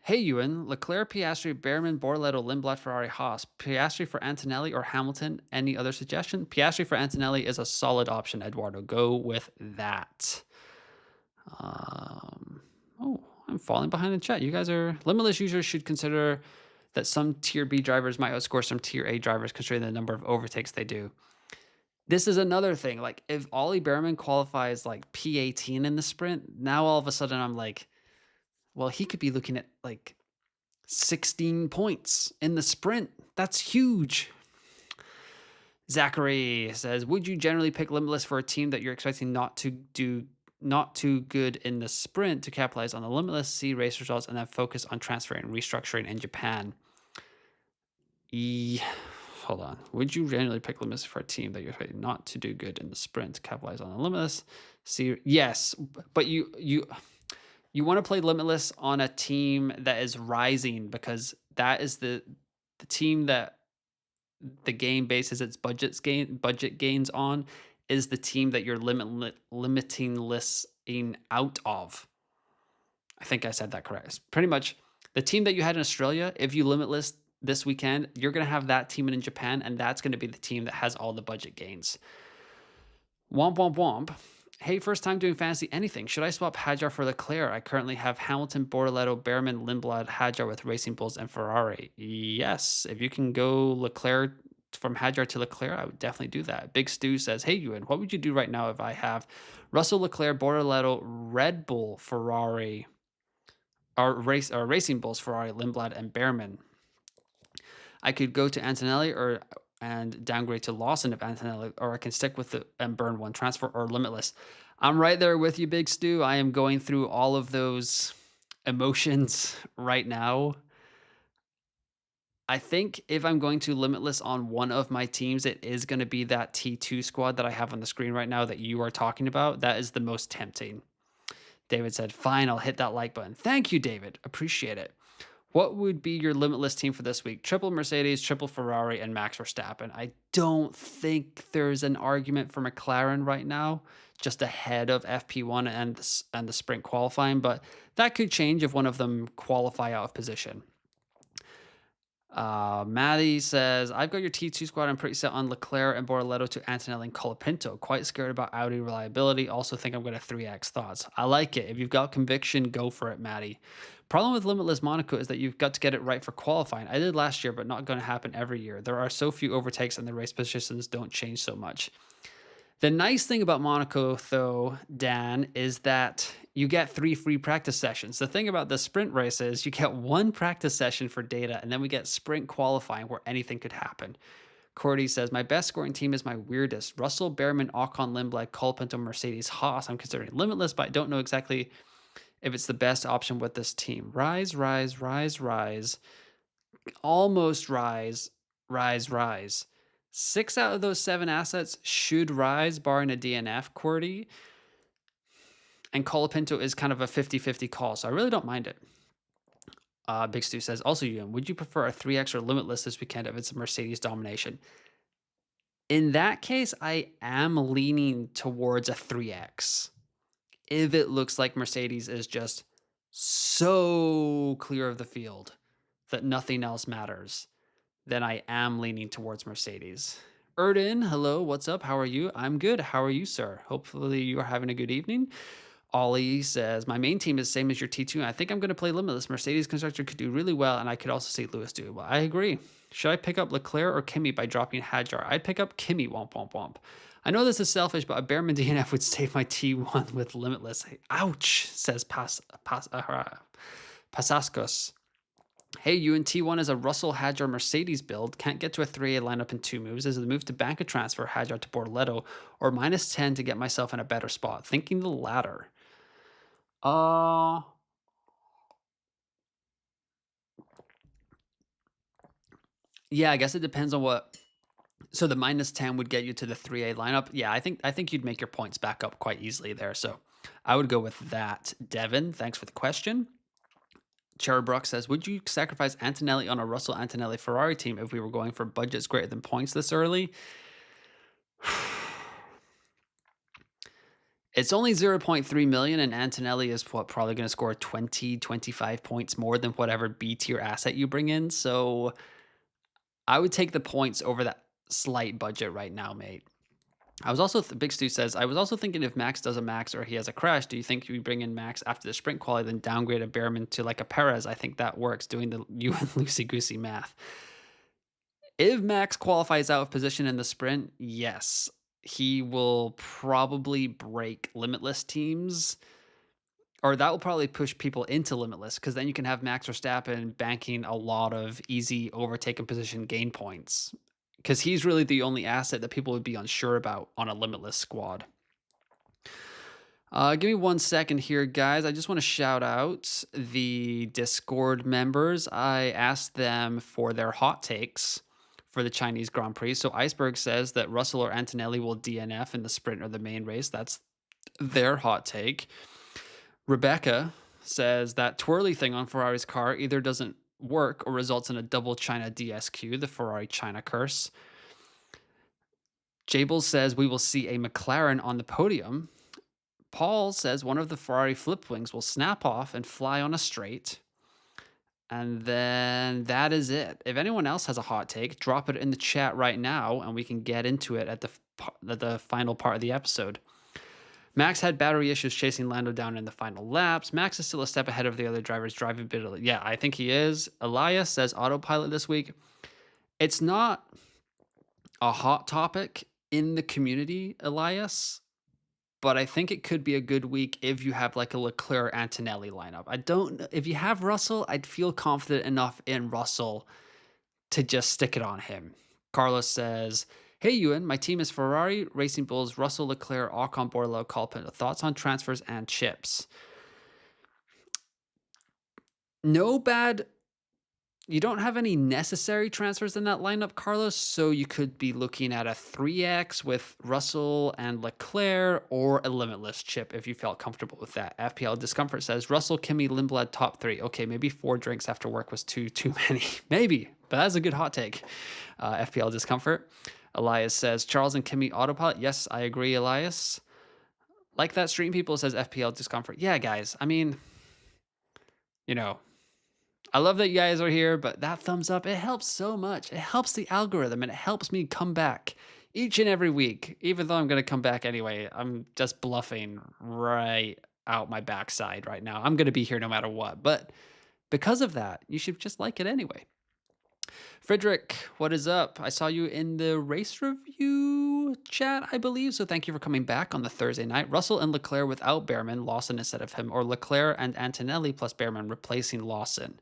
Hey, Ewan, Leclerc, Piastri, Behrman, Borletto, Lindblad, Ferrari, Haas. Piastri for Antonelli or Hamilton? Any other suggestion? Piastri for Antonelli is a solid option, Eduardo. Go with that. Oh, I'm falling behind in chat. You guys are... Limitless users should consider that some Tier B drivers might outscore some Tier A drivers considering the number of overtakes they do. This is another thing. Like, if Ollie Behrman qualifies like P18 in the sprint, now all of a sudden I'm like... Well, he could be looking at like 16 points in the sprint. That's huge. Zachary says, would you generally pick Limitless for a team that you're expecting not too good in the sprint to capitalize on the Limitless, see race results, and then focus on transferring and restructuring in Japan? Hold on. Would you generally pick Limitless for a team that you're expecting not to do good in the sprint to capitalize on the Limitless? See, yes, but you want to play Limitless on a team that is rising because that is the team that the game bases its budget gains on is the team that you're limiting listing out of. I think I said that correct. It's pretty much the team that you had in Australia. If you limitless this weekend, you're going to have that team in Japan, and that's going to be the team that has all the budget gains. Womp, womp, womp. Hey, first time doing fantasy anything. Should I swap Hadjar for Leclerc? I currently have Hamilton, Bortoletto, Behrman, Lindblad, Hadjar with Racing Bulls and Ferrari. Yes, if you can go Leclerc from Hadjar to Leclerc, I would definitely do that. Big Stu says, hey, Ewan, what would you do right now if I have Russell, Leclerc, Bortoletto, Red Bull, Ferrari, or Racing Bulls, Ferrari, Lindblad, and Behrman? I could go to Antonelli and downgrade to Lawson if Antonelli, or I can stick with the and burn one transfer or Limitless. I'm right there with you, Big Stu. I am going through all of those emotions right now. I think if I'm going to Limitless on one of my teams, it is going to be that T2 squad that I have on the screen right now that you are talking about. That is the most tempting. David said, fine, I'll hit that like button. Thank you, David. Appreciate it. What would be your Limitless team for this week? Triple Mercedes, triple Ferrari, and Max Verstappen. I don't think there's an argument for McLaren right now, just ahead of FP1 and the sprint qualifying, but that could change if one of them qualify out of position. Maddie says, I've got your T2 squad. I'm pretty set on Leclerc and Bortoletto to Antonelli and Colapinto. Quite scared about Audi reliability. Also think I'm going to 3x thoughts. I like it. If you've got conviction, go for it, Maddie. Problem with Limitless Monaco is that you've got to get it right for qualifying. I did last year, but not going to happen every year. There are so few overtakes and the race positions don't change so much. The nice thing about Monaco, though, Dan, is that you get 3 free practice sessions. The thing about the sprint race is you get 1 practice session for data, and then we get sprint qualifying where anything could happen. Cordy says, my best scoring team is my weirdest. Russell, Behrman, Ocon, Lindblad, Colapinto, Mercedes, Haas. I'm considering Limitless, but I don't know exactly if it's the best option with this team. Rise, rise, rise, rise. Almost rise, rise, rise. 6 out of those 7 assets should rise, barring a DNF, Cordy. And Colapinto is kind of a 50-50 call, so I really don't mind it. Big Stu says, also, Ewan, would you prefer a 3X or Limitless this weekend if it's a Mercedes domination? In that case, I am leaning towards a 3X. If it looks like Mercedes is just so clear of the field that nothing else matters, then I am leaning towards Mercedes. Erden, hello, what's up? How are you? I'm good. How are you, sir? Hopefully you are having a good evening. Ollie says, my main team is the same as your T2, and I think I'm going to play Limitless. Mercedes Constructor could do really well, and I could also see Lewis do well. I agree. Should I pick up Leclerc or Kimi by dropping Hadjar? I'd pick up Kimi, womp, womp, womp. I know this is selfish, but a Behrman DNF would save my T1 with Limitless. Ouch, says Pasaskos. Hey, you and T1 is a Russell Hadjar Mercedes build. Can't get to a 3A lineup in 2 moves. Is it a move to bank a transfer Hadjar to Bortoleto or minus 10 to get myself in a better spot? Thinking the latter. Yeah, I guess it depends on what. So the minus 10 would get you to the 3A lineup. Yeah, I think you'd make your points back up quite easily there. So I would go with that. Devin, thanks for the question. Cherubrook says, would you sacrifice Antonelli on a Russell Antonelli Ferrari team if we were going for budgets greater than points this early? It's only 0.3 million, and Antonelli is probably going to score 20, 25 points more than whatever B tier asset you bring in. So I would take the points over that slight budget right now, mate. I was also, Big Stu says, I was also thinking if Max does a Max or he has a crash, do you think we bring in Max after the sprint quality, then downgrade a Behrman to like a Perez? I think that works, doing the you and loosey-goosey math. If Max qualifies out of position in the sprint, yes, he will probably break Limitless teams, or that will probably push people into Limitless, because then you can have Max Verstappen banking a lot of easy overtaken position gain points, because he's really the only asset that people would be unsure about on a Limitless squad. Give me 1 second here, guys. I just want to shout out the Discord members. I asked them for their hot takes for the Chinese Grand Prix. So Iceberg says that Russell or Antonelli will DNF in the sprint or the main race. That's their hot take. Rebecca says that twirly thing on Ferrari's car either doesn't work or results in a double China DSQ, the Ferrari China curse. Jables says we will see a McLaren on the podium. Paul says one of the Ferrari flip wings will snap off and fly on a straight. And then that is it. If anyone else has a hot take, drop it in the chat right now, and we can get into it at the final part of the episode. Max had battery issues chasing Lando down in the final laps. Max is still a step ahead of the other drivers driving bitterly. Yeah, I think he is. Elias says autopilot this week. It's not a hot topic in the community, Elias, but I think it could be a good week if you have like a Leclerc Antonelli lineup. If you have Russell, I'd feel confident enough in Russell to just stick it on him. Carlos says, hey, Ewan, my team is Ferrari, Racing Bulls, Russell, Leclerc, Ocon, Bordello, Colpin. Thoughts on transfers and chips? No bad. You don't have any necessary transfers in that lineup, Carlos, so you could be looking at a 3X with Russell and Leclerc, or a Limitless chip if you felt comfortable with that. FPL Discomfort says, Russell, Kimi, Lindblad, top 3. Okay, maybe 4 drinks after work was too many. Maybe, but that's a good hot take. FPL Discomfort. Elias says, Charles and Kimi autopilot. Yes, I agree, Elias. Like that stream people, says FPL Discomfort. Yeah, guys, I mean, I love that you guys are here, but that thumbs up, it helps so much. It helps the algorithm, and it helps me come back each and every week. Even though I'm going to come back anyway, I'm just bluffing right out my backside right now. I'm going to be here no matter what. But because of that, you should just like it anyway. Frederick, what is up? I saw you in the race review chat, I believe. So thank you for coming back on the Thursday night. Russell and Leclerc without Behrman, Lawson instead of him, or Leclerc and Antonelli plus Behrman replacing Lawson.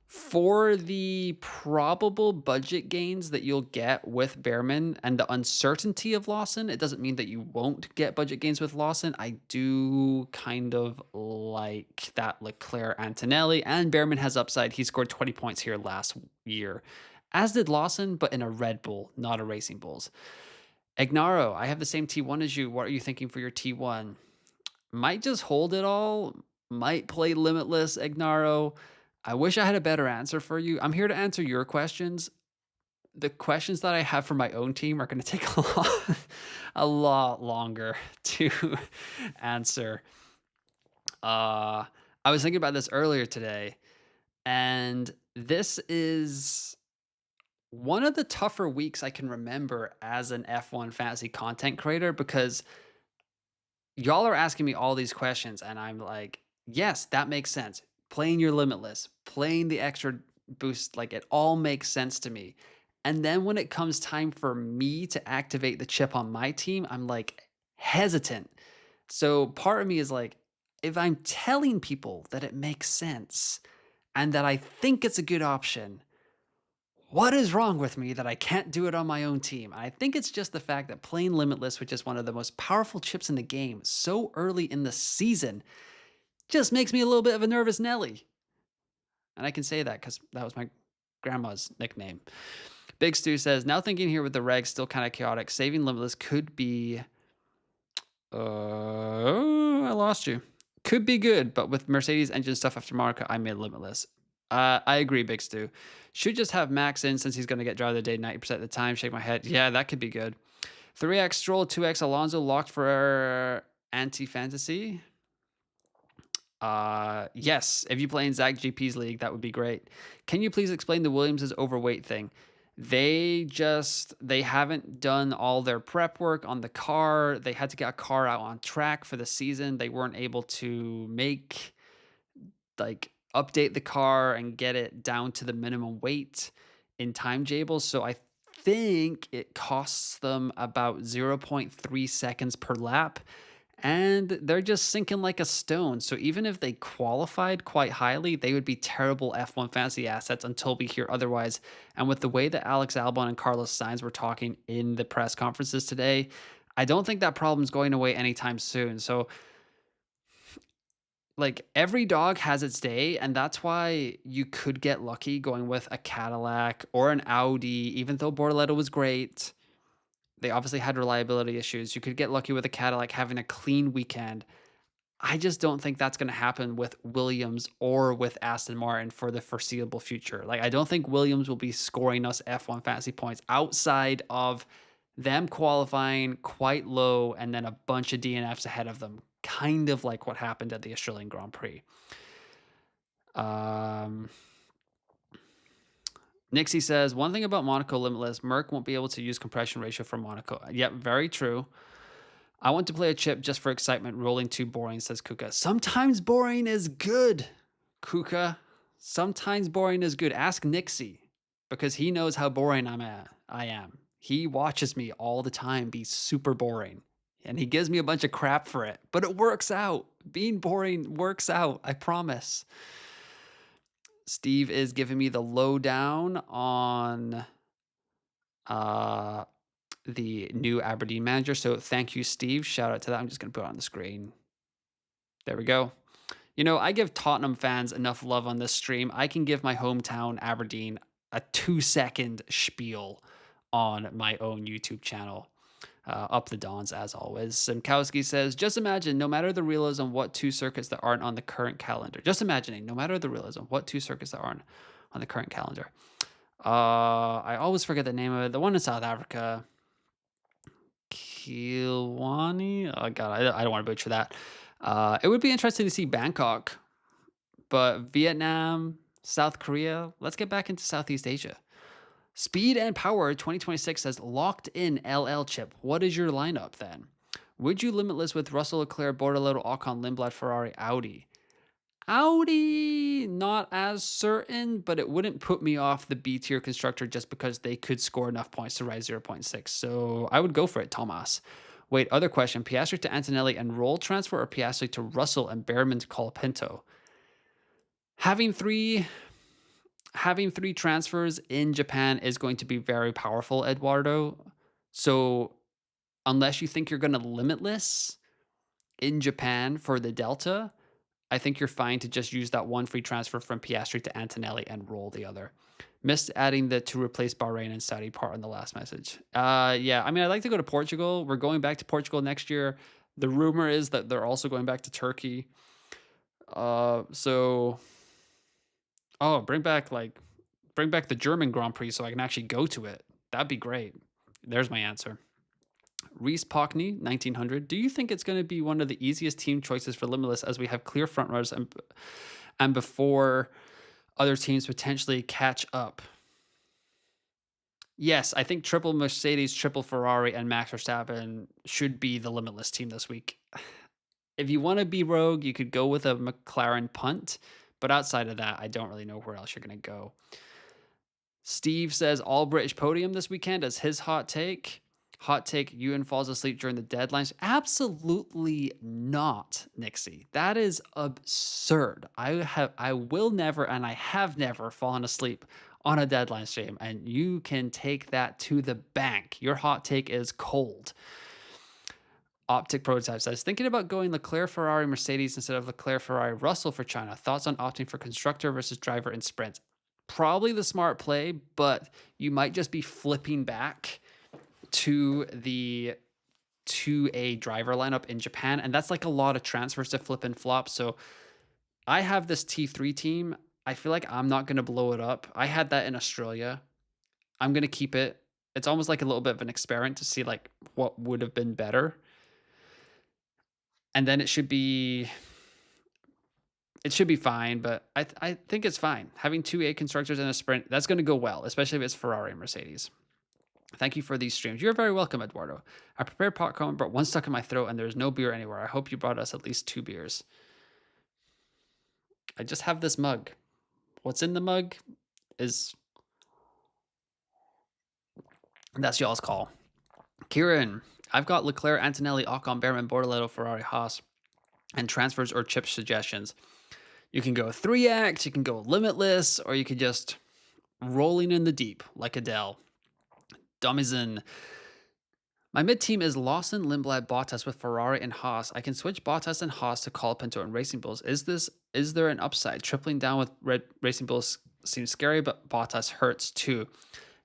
For the probable budget gains that you'll get with Behrman and the uncertainty of Lawson, it doesn't mean that you won't get budget gains with Lawson. I do kind of like that Leclerc Antonelli, and Behrman has upside. He scored 20 points here last year, as did Lawson, but in a Red Bull, not a Racing Bulls. Ignaro, I have the same T1 as you. What are you thinking for your T1? Might just hold it all, might play limitless, Ignaro. I wish I had a better answer for you. I'm here to answer your questions. The questions that I have for my own team are going to take a lot longer to answer. I was thinking about this earlier today, and this is one of the tougher weeks I can remember as an F1 fantasy content creator because y'all are asking me all these questions, and I'm like, yes, that makes sense. Playing your limitless, playing the extra boost, like it all makes sense to me. And then when it comes time for me to activate the chip on my team, I'm like hesitant. So part of me is like, if I'm telling people that it makes sense and that I think it's a good option, what is wrong with me that I can't do it on my own team? I think it's just the fact that playing Limitless, which is one of the most powerful chips in the game, so early in the season, just makes me a little bit of a nervous Nelly. And I can say that because that was my grandma's nickname. Big Stu says, now thinking here with the regs still kind of chaotic, saving Limitless could be... I lost you. Could be good, but with Mercedes engine stuff after Monaco, I made Limitless. I agree, Big Stu. Should just have Max in since he's going to get driver of the day 90% of the time. Shake my head. Yeah, that could be good. 3x Stroll, 2x Alonso locked for anti-fantasy. Yes, if you play in Zach GP's league, that would be great. Can you please explain the Williams' overweight thing? They haven't done all their prep work on the car. They had to get a car out on track for the season. They weren't able to update the car and get it down to the minimum weight in timetables. So I think it costs them about 0.3 seconds per lap. And they're just sinking like a stone. So even if they qualified quite highly, they would be terrible F1 fantasy assets until we hear otherwise. And with the way that Alex Albon and Carlos Sainz were talking in the press conferences today, I don't think that problem's going away anytime soon. So like every dog has its day, and that's why you could get lucky going with a Cadillac or an Audi, even though Bortoleto was great. They obviously had reliability issues. You could get lucky with a Cadillac having a clean weekend. I just don't think that's going to happen with Williams or with Aston Martin for the foreseeable future. Like, I don't think Williams will be scoring us F1 fantasy points outside of them qualifying quite low and then a bunch of DNFs ahead of them, kind of like what happened at the Australian Grand Prix. Nixie says, one thing about Monaco Limitless, Merc won't be able to use compression ratio for Monaco. Yep, very true. I want to play a chip just for excitement. Rolling too boring, says Kuka. Sometimes boring is good, Kuka. Sometimes boring is good. Ask Nixie, because he knows how boring I am. He watches me all the time be super boring, and he gives me a bunch of crap for it. But it works out. Being boring works out, I promise. Steve is giving me the lowdown on the new Aberdeen manager. So thank you, Steve. Shout out to that. I'm just going to put it on the screen. There we go. You know, I give Tottenham fans enough love on this stream. I can give my hometown, Aberdeen, a 2-second spiel on my own YouTube channel. Up the Dons, as always. Simkowski says, just imagine, no matter the realism, what two circuits that aren't on the current calendar. Just imagining, no matter the realism, what two circuits that aren't on the current calendar. I always forget the name of it. The one in South Africa. Kilwani? Oh, God, I don't want to butcher that. It would be interesting to see Bangkok, but Vietnam, South Korea, let's get back into Southeast Asia. Speed and Power 2026 says locked in LL chip. What is your lineup then? Would you limitless with Russell Leclerc, Bortoleto, Ocon, Lindblad, Ferrari, Audi? Audi, not as certain, but it wouldn't put me off the B tier constructor just because they could score enough points to rise 0.6. So I would go for it, Thomas. Wait, other question. Piastri to Antonelli and Roll transfer or Piastri to Russell and Behrman to Colapinto? Having three having three transfers in Japan is going to be very powerful, Eduardo. So unless you think you're going to limitless in Japan for the Delta, I think you're fine to just use that one free transfer from Piastri to Antonelli and roll the other. Missed adding the to replace Bahrain and Saudi part on the last message. Yeah, I mean, I'd like to go to Portugal. We're going back to Portugal next year. The rumor is that they're also going back to Turkey. So, oh, bring back the German Grand Prix so I can actually go to it. That'd be great. There's my answer. Reese Pockney, 1900. Do you think it's going to be one of the easiest team choices for Limitless as we have clear front runners and before other teams potentially catch up? Yes, I think triple Mercedes, triple Ferrari, and Max Verstappen should be the Limitless team this week. If you want to be rogue, you could go with a McLaren punt, but outside of that, I don't really know where else you're going to go. Steve says all British podium this weekend as his hot take. Hot take, Ewan falls asleep during the deadlines. Absolutely not, Nixie. That is absurd. I will never and I have never fallen asleep on a deadline stream, and you can take that to the bank. Your hot take is cold. Optic Prototype says, thinking about going Leclerc, Ferrari, Mercedes instead of Leclerc, Ferrari, Russell for China. Thoughts on opting for constructor versus driver in sprints? Probably the smart play, but you might just be flipping back to the 2A driver lineup in Japan, and that's like a lot of transfers to flip and flop. So I have this T3 team. I feel like I'm not going to blow it up. I had that in Australia. I'm going to keep it. It's almost like a little bit of an experiment to see like what would have been better. And then it should be fine, but I think it's fine. Having 2A constructors in a sprint, that's going to go well, especially if it's Ferrari and Mercedes. Thank you for these streams. You're very welcome, Eduardo. I prepared popcorn, but one stuck in my throat and there's no beer anywhere. I hope you brought us at least 2 beers. I just have this mug. What's in the mug is... that's y'all's call. Kieran, I've got Leclerc, Antonelli, Ocon, Behrman, Bortoletto, Ferrari, Haas, and transfers or chip suggestions. You can go 3X, you can go limitless, or you could just rolling in the deep like Adele. Domizin. My mid team is Lawson, Lindblad, Bottas with Ferrari and Haas. I can switch Bottas and Haas to Colapinto and Racing Bulls. Is there an upside? Tripling down with Red Racing Bulls seems scary, but Bottas hurts too.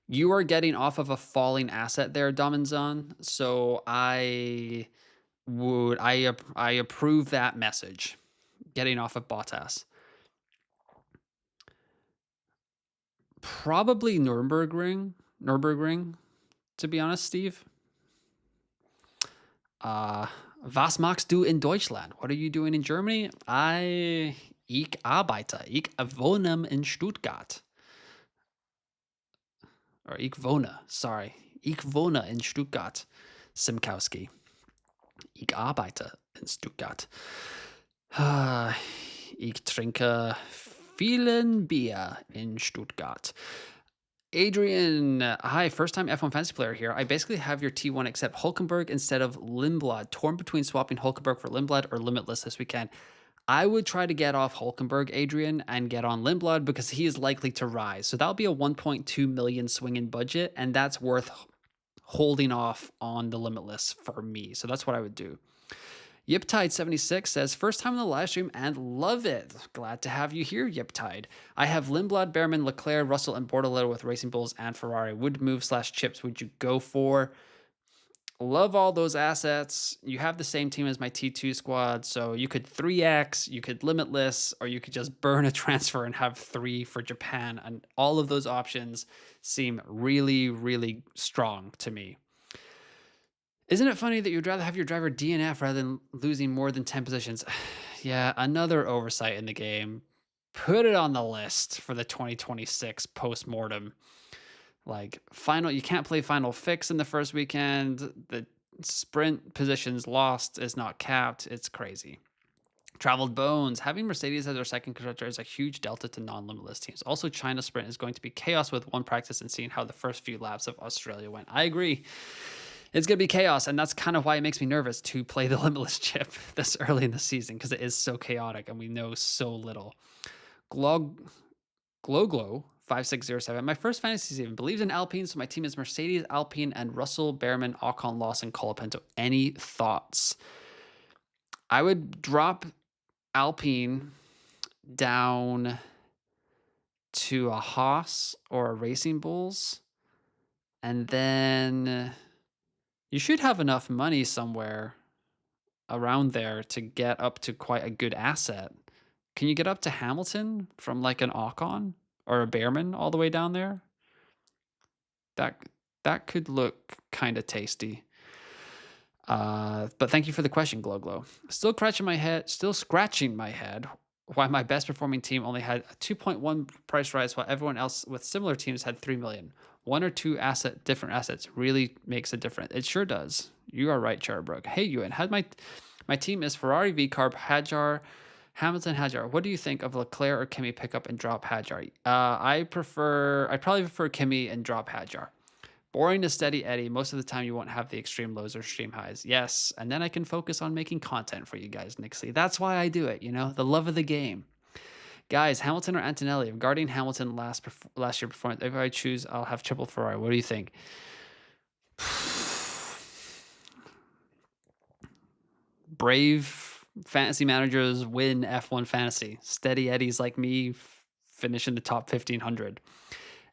You are getting off of a falling asset there, Domizin. So I approve that message. Getting off of Bottas. Probably Nürburgring, to be honest, Steve. Was machst du in Deutschland? What are you doing in Germany? Ich arbeite. Ich wohne in Stuttgart. Or ich wohne, sorry. Ich wohne in Stuttgart, Simkowski. Ich arbeite in Stuttgart. Ich trinke vielen Bier in Stuttgart. Adrian, hi, first time F1 fantasy player here. I basically have your T1 except Hulkenberg instead of Lindblad. Torn between swapping Hulkenberg for Lindblad or Limitless this weekend. I would try to get off Hulkenberg, Adrian, and get on Lindblad because he is likely to rise. So that'll be a 1.2 million swing in budget, and that's worth holding off on the Limitless for me. So that's what I would do. Yiptide76 says, first time in the live stream and love it. Glad to have you here, Yiptide. I have Lindblad, Behrman, Leclerc, Russell, and Bortoletto with Racing Bulls and Ferrari. Would move / chips would you go for? Love all those assets. You have the same team as my T2 squad, so you could 3X, you could Limitless, or you could just burn a transfer and have 3 for Japan. And all of those options seem really, really strong to me. Isn't it funny that you'd rather have your driver DNF rather than losing more than 10 positions? Yeah, another oversight in the game. Put it on the list for the 2026 post-mortem. Like, you can't play final fix in the first weekend. The sprint positions lost is not capped. It's crazy. Traveled Bones. Having Mercedes as their second constructor is a huge delta to non-limitless teams. Also, China Sprint is going to be chaos with one practice and seeing how the first few laps of Australia went. I agree. It's going to be chaos, and that's kind of why it makes me nervous to play the limitless chip this early in the season because it is so chaotic and we know so little. Glow 5607. My first fantasy season believes in Alpine, so my team is Mercedes, Alpine, and Russell, Behrman, Ocon, Lawson, Colapinto. Any thoughts? I would drop Alpine down to a Haas or a Racing Bulls, and then you should have enough money somewhere around there to get up to quite a good asset. Can you get up to Hamilton from like an Ocon or a Behrman all the way down there? That could look kind of tasty. But thank you for the question, Glow. Still scratching my head why my best performing team only had a 2.1 price rise while everyone else with similar teams had 3 million. One or two different assets really makes a difference. It sure does. You are right, Charbrook. Hey, Ewan, had my team is Ferrari, V-Carb, Hadjar, Hamilton, Hadjar. What do you think of Leclerc or Kimi pick up and drop Hadjar? I'd probably prefer Kimi and drop Hadjar. Boring to steady Eddie. Most of the time, you won't have the extreme lows or extreme highs. Yes, and then I can focus on making content for you guys, Nixie. That's why I do it, the love of the game. Guys, Hamilton or Antonelli? Regarding Hamilton last year performance, if I choose, I'll have triple Ferrari. What do you think? Brave fantasy managers win F1 fantasy. Steady Eddies like me finish in the top 1500.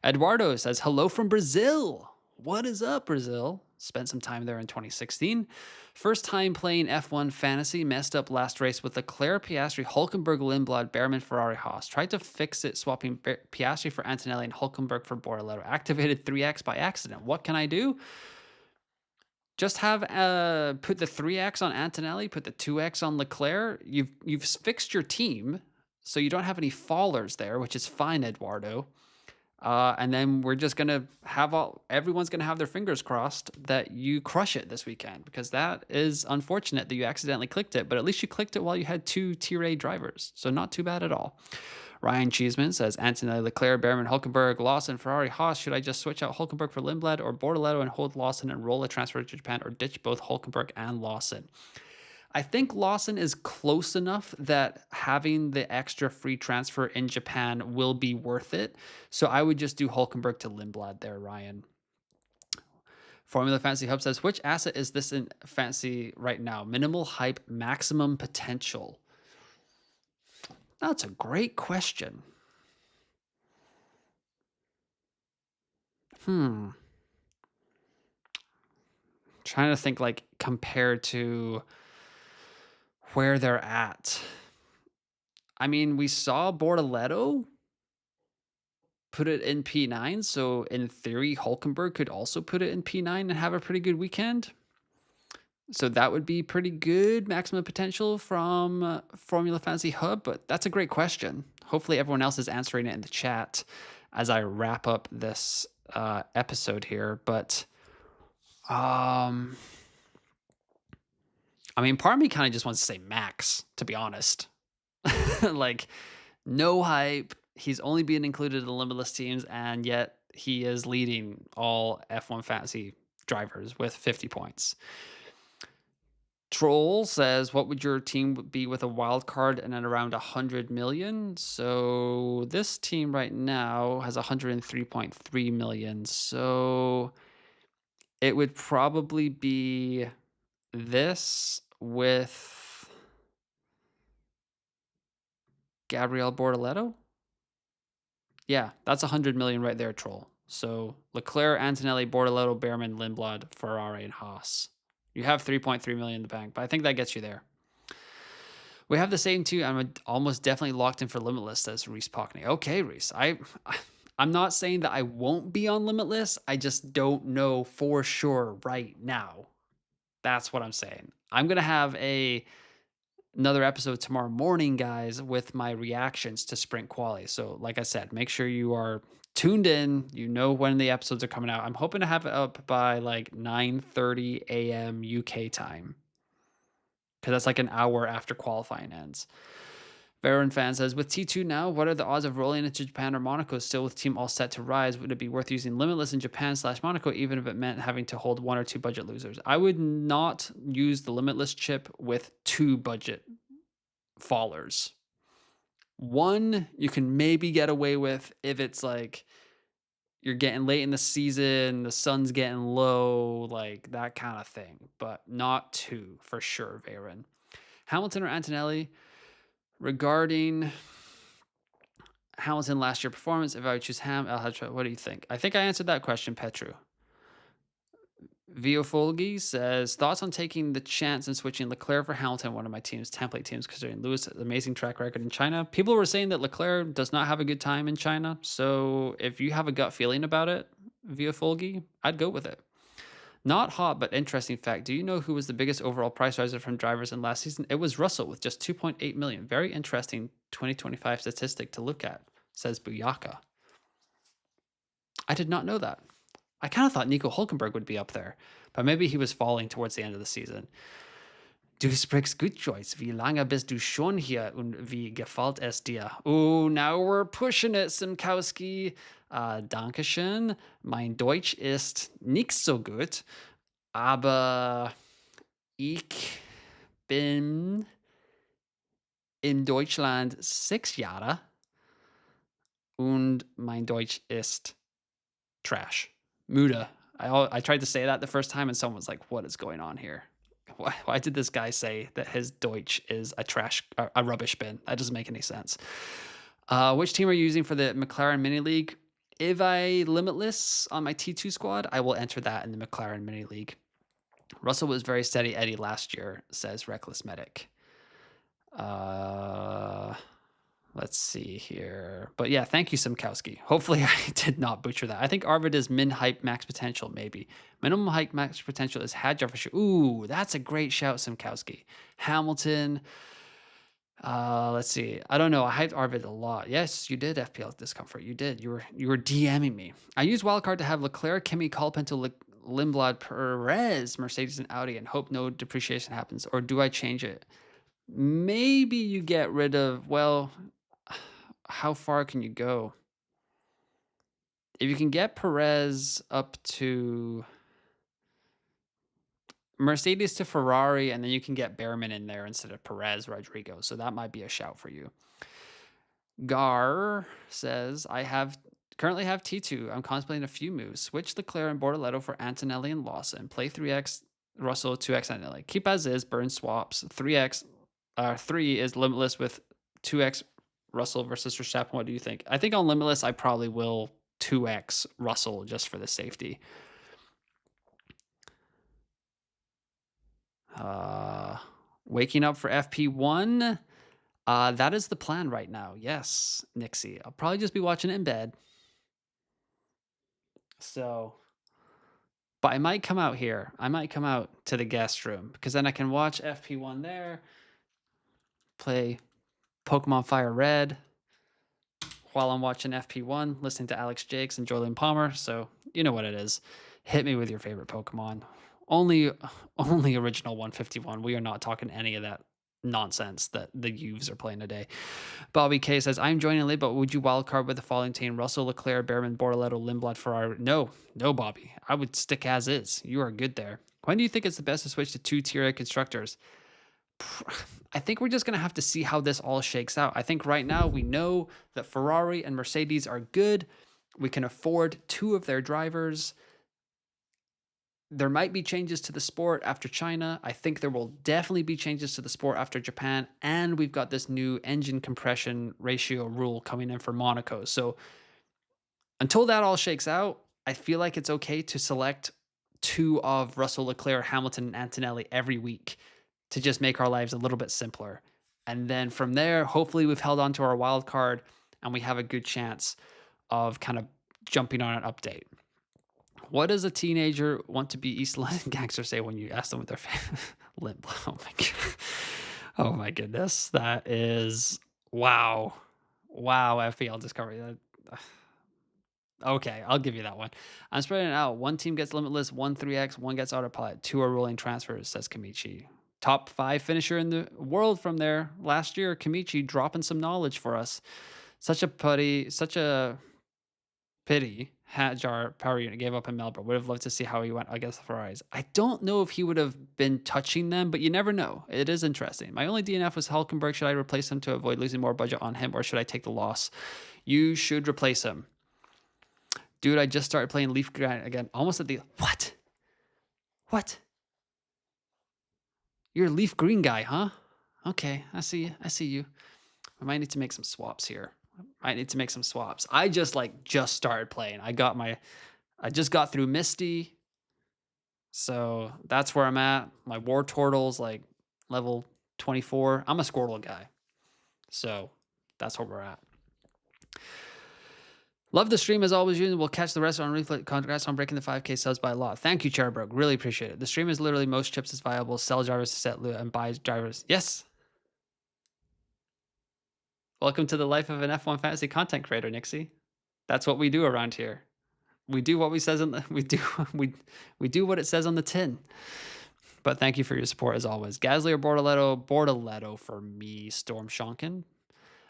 Eduardo says, hello from Brazil. What is up, Brazil? Spent some time there in 2016. First time playing F1 fantasy. Messed up last race with Leclerc, Piastri, Hulkenberg, Lindblad, Behrman, Ferrari, Haas. Tried to fix it, swapping Piastri for Antonelli and Hulkenberg for Bortoleto. Activated 3x by accident. What can I do? Just have put the 3x on Antonelli, put the 2x on Leclerc. You've fixed your team, so you don't have any fallers there, which is fine, Eduardo. And then we're just gonna have everyone's gonna have their fingers crossed that you crush it this weekend, because that is unfortunate that you accidentally clicked it, but at least you clicked it while you had 2 Tier A drivers, so not too bad at all. Ryan Cheeseman says, Antonelli, Leclerc, Behrman, Hulkenberg, Lawson, Ferrari, Haas. Should I just switch out Hulkenberg for Lindblad or Bortoleto and hold Lawson and roll a transfer to Japan, or ditch both Hulkenberg and Lawson? I think Lawson is close enough that having the extra free transfer in Japan will be worth it. So I would just do Hulkenberg to Lindblad there, Ryan. Formula Fantasy Hub says, which asset is this in fantasy right now? Minimal hype, maximum potential. That's a great question. Trying to think like compared to where they're at. I mean, we saw Bortoleto put it in P9, so in theory, Hulkenberg could also put it in P9 and have a pretty good weekend. So that would be pretty good maximum potential from Formula Fantasy Hub, but that's a great question. Hopefully everyone else is answering it in the chat as I wrap up this episode here. But I mean, part of me kind of just wants to say Max, to be honest. Like, no hype. He's only being included in the limitless teams, and yet he is leading all F1 fantasy drivers with 50 points. Troll says, what would your team be with a wild card and at around 100 million? So this team right now has 103.3 million. So it would probably be this with Gabriel Bortoleto. Yeah, that's 100 million right there, Troll. So Leclerc, Antonelli, Bortoleto, Behrman, Lindblad, Ferrari, and Haas. You have 3.3 million in the bank, but I think that gets you there. We have the same two. I'm almost definitely locked in for Limitless, says Reese Pockney. Okay, Reese. I'm not saying that I won't be on Limitless. I just don't know for sure right now. That's what I'm saying. I'm going to have another episode tomorrow morning, guys, with my reactions to sprint quali. So like I said, make sure you are tuned in. You know when the episodes are coming out. I'm hoping to have it up by like 9:30 a.m. UK time. because that's like an hour after qualifying ends. Veteran fan says, with T2 now, what are the odds of rolling into Japan or Monaco? Still with team all set to rise, would it be worth using Limitless in Japan / Monaco, even if it meant having to hold 1 or 2 budget losers? I would not use the Limitless chip with 2 budget fallers. 1 you can maybe get away with if it's like you're getting late in the season, the sun's getting low, like that kind of thing, but not 2 for sure, Varen. Hamilton or Antonelli? Regarding Hamilton last year performance, if I would choose Ham, what do you think? I think I answered that question, Petru. Viofolgi says, thoughts on taking the chance and switching Leclerc for Hamilton, one of my team's template teams, considering Lewis' amazing track record in China. People were saying that Leclerc does not have a good time in China. So if you have a gut feeling about it, Viofolgi, I'd go with it. Not hot, but interesting fact. Do you know who was the biggest overall price riser from drivers in last season? It was Russell with just 2.8 million. Very interesting 2025 statistic to look at, says Buyaka. I did not know that. I kind of thought Nico Hulkenberg would be up there, but maybe he was falling towards the end of the season. Du sprichst gut, Joyce. Wie lange bist du schon hier und wie gefällt es dir? Oh, now we're pushing it, Simkowski. Dankeschön. Mein Deutsch ist nicht so gut, aber ich bin in Deutschland 6 Jahre und mein Deutsch ist trash. Muda. I tried to say that the first time and someone was like, what is going on here? Why did this guy say that his Deutsch is a rubbish bin? That doesn't make any sense. Which team are you using for the McLaren Mini League? If I limitless on my T2 squad, I will enter that in the McLaren Mini League. Russell was very steady Eddie last year, says Reckless Medic. Let's see here. But yeah, thank you, Simkowski. Hopefully I did not butcher that. I think Arvid is min hype max potential, maybe. Minimum hype max potential is Hadjar for sure. Ooh, that's a great shout, Simkowski. Hamilton. Let's see. I don't know. I hyped Arvid a lot. Yes, you did, FPL Discomfort. You did. You were DMing me. I used wildcard to have Leclerc, Kimi, Colapinto, Lindblad, Perez, Mercedes, and Audi, and hope no depreciation happens. Or do I change it? Maybe you get rid of, well, how far can you go? If you can get Perez up to Mercedes to Ferrari, and then you can get Behrman in there instead of Perez, Rodrigo. So that might be a shout for you. Gar says, currently have T2. I'm contemplating a few moves. Switch Leclerc and Bortoletto for Antonelli and Lawson. Play 3x Russell, 2x Antonelli. Keep as is, burn swaps. 3 is limitless with 2x Russell versus Verstappen. What do you think? I think on limitless, I probably will 2x Russell just for the safety. Waking up for FP1. That is the plan right now. Yes, Nixie. I'll probably just be watching it in bed. So, but I might come out here. I might come out to the guest room because then I can watch FP1 there, play Pokemon Fire Red while I'm watching FP1, listening to Alex Jakes and Jordan Palmer. So you know what it is. Hit me with your favorite Pokemon. Only original 151. We are not talking any of that nonsense that the youths are playing today. Bobby K says, I'm joining late, but would you wildcard with the following team? Russell, Leclerc, Behrman, Bortoletto, Lindblad, Ferrari? No, Bobby. I would stick as is. You are good there. When do you think it's the best to switch to 2-tier constructors? I think we're just going to have to see how this all shakes out. I think right now we know that Ferrari and Mercedes are good. We can afford 2 of their drivers. There might be changes to the sport after China. I think there will definitely be changes to the sport after Japan. And we've got this new engine compression ratio rule coming in for Monaco. So until that all shakes out, I feel like it's okay to select 2 of Russell, Leclerc, Hamilton, and Antonelli every week to just make our lives a little bit simpler. And then from there, hopefully we've held on to our wild card and we have a good chance of kind of jumping on an update. What does a teenager want to be East London gangster say when you ask them what their lip? Oh my god! Oh my goodness! That is wow. FPL Discovery. Okay, I'll give you that one. I'm spreading it out. 1 team gets limitless, 1 3x, 1 gets autopilot, 2 are rolling transfers. Says Kamichi. top 5 finisher in the world from there last year. Kimichi dropping some knowledge for us. Such a pity Hadjar Power Unit gave up in Melbourne. Would have loved to see how he went against the Ferraris. I don't know if he would have been touching them, but you never know. It is interesting. My only DNF was Hulkenberg. Should I replace him to avoid losing more budget on him, or should I take the loss? You should replace him. Dude, I just started playing Leaf Grant again. Almost at the... What? What? You're a Leaf Green guy, huh? Okay, I see you. I see you. I might need to make some swaps here. I need to make some swaps. I just started playing. I just got through Misty. So that's where I'm at. My War Turtle's like level 24. I'm a Squirtle guy. So that's where we're at. Love the stream as always. We'll catch the rest on replay. Congrats on breaking the 5K subs by a lot. Thank you, Charbrook. Really appreciate it. The stream is literally most chips is viable. Sell drivers to set loot and buy drivers. Yes. Welcome to the life of an F1 fantasy content creator, Nixie. That's what we do around here. We do what we says in the, we do what it says on the tin. But thank you for your support as always. Gasly or Bortoletto? Bortoletto for me. Storm Shonkin.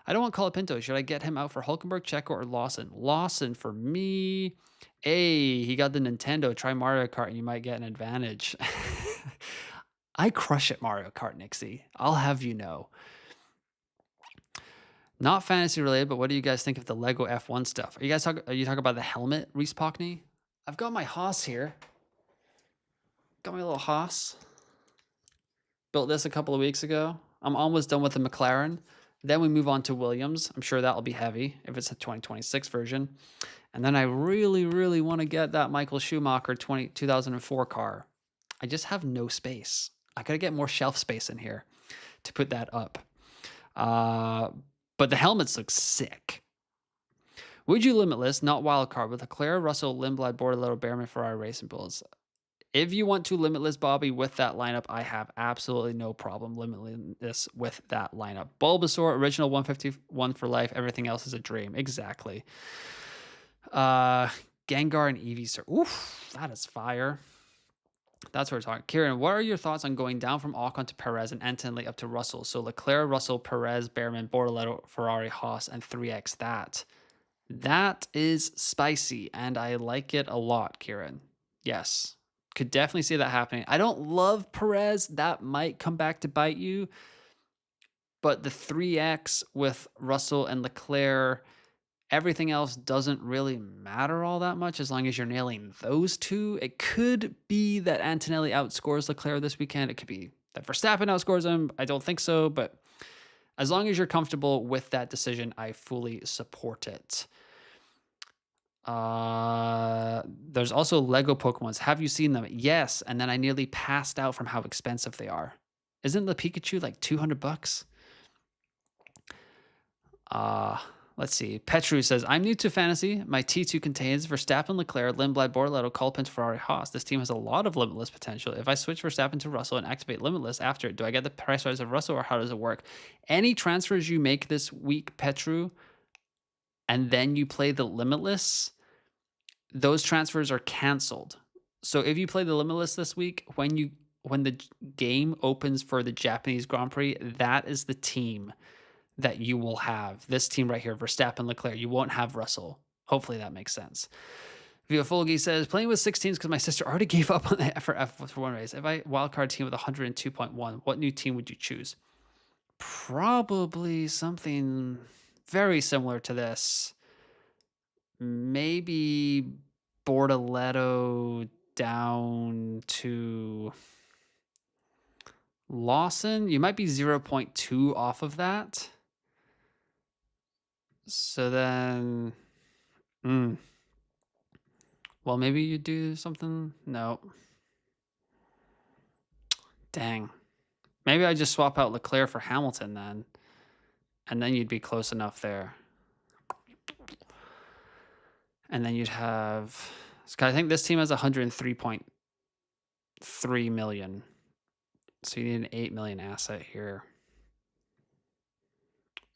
I don't want Colapinto. Should I get him out for Hulkenberg, Checo, or Lawson? Lawson for me. Hey, he got the Nintendo. Try Mario Kart and you might get an advantage. I crush at Mario Kart, Nixie. I'll have you know. Not fantasy related, but what do you guys think of the Lego F1 stuff? Are you talking about the helmet, Reese Pockney? I've got my Haas here. Got my little Haas. Built this a couple of weeks ago. I'm almost done with the McLaren. Then we move on to Williams. I'm sure that'll be heavy if it's a 2026 version. And then I really, really want to get that Michael Schumacher 2004 car. I just have no space. I got to get more shelf space in here to put that up. But the helmets look sick. Would you limitless, not wildcard, with Leclerc, Russell, Lindblad, Bortoletto, Behrman, Ferrari, Racing Bulls? If you want to limitless, Bobby, with that lineup, I have absolutely no problem limitless with that lineup. Bulbasaur, original 151 for life. Everything else is a dream. Exactly. Gengar and Eevee. Oof, that is fire. That's what we're talking. Kieran, what are your thoughts on going down from Ocon to Perez and Antonelli up to Russell? So Leclerc, Russell, Perez, Behrman, Bortoletto, Ferrari, Haas, and 3x that. That is spicy, and I like it a lot, Kieran. Yes, could definitely see that happening. I don't love Perez. That might come back to bite you. But the 3x with Russell and Leclerc, everything else doesn't really matter all that much as long as you're nailing those two. It could be that Antonelli outscores Leclerc this weekend. It could be that Verstappen outscores him. I don't think so, but as long as you're comfortable with that decision, I fully support it. There's also Lego Pokemons. Have you seen them? Yes, and then I nearly passed out from how expensive they are. Isn't the Pikachu like $200? Let's see. Petru says, I'm new to fantasy. My T2 contains Verstappen, Leclerc, Lindblad, Bortoletto, Colpint, Ferrari, Haas. This team has a lot of limitless potential. If I switch Verstappen to Russell and activate limitless after it, do I get the price rise of Russell or how does it work? Any transfers you make this week, Petru, and then you play the limitless, those transfers are canceled. So if you play the limitless this week, when the game opens for the Japanese Grand Prix, that is the team that you will have. This team right here, Verstappen, Leclerc. You won't have Russell. Hopefully that makes sense. Via Folgy says, playing with 6 teams because my sister already gave up on the for F1 race. If I wildcard team with 102.1, what new team would you choose? Probably something very similar to this. Maybe Bortoletto down to Lawson. You might be 0.2 off of that. So then, well, maybe you do something. No. Dang. Maybe I just swap out Leclerc for Hamilton then. And then you'd be close enough there. And then you'd have, I think this team has 103.3 million. So you need an 8 million asset here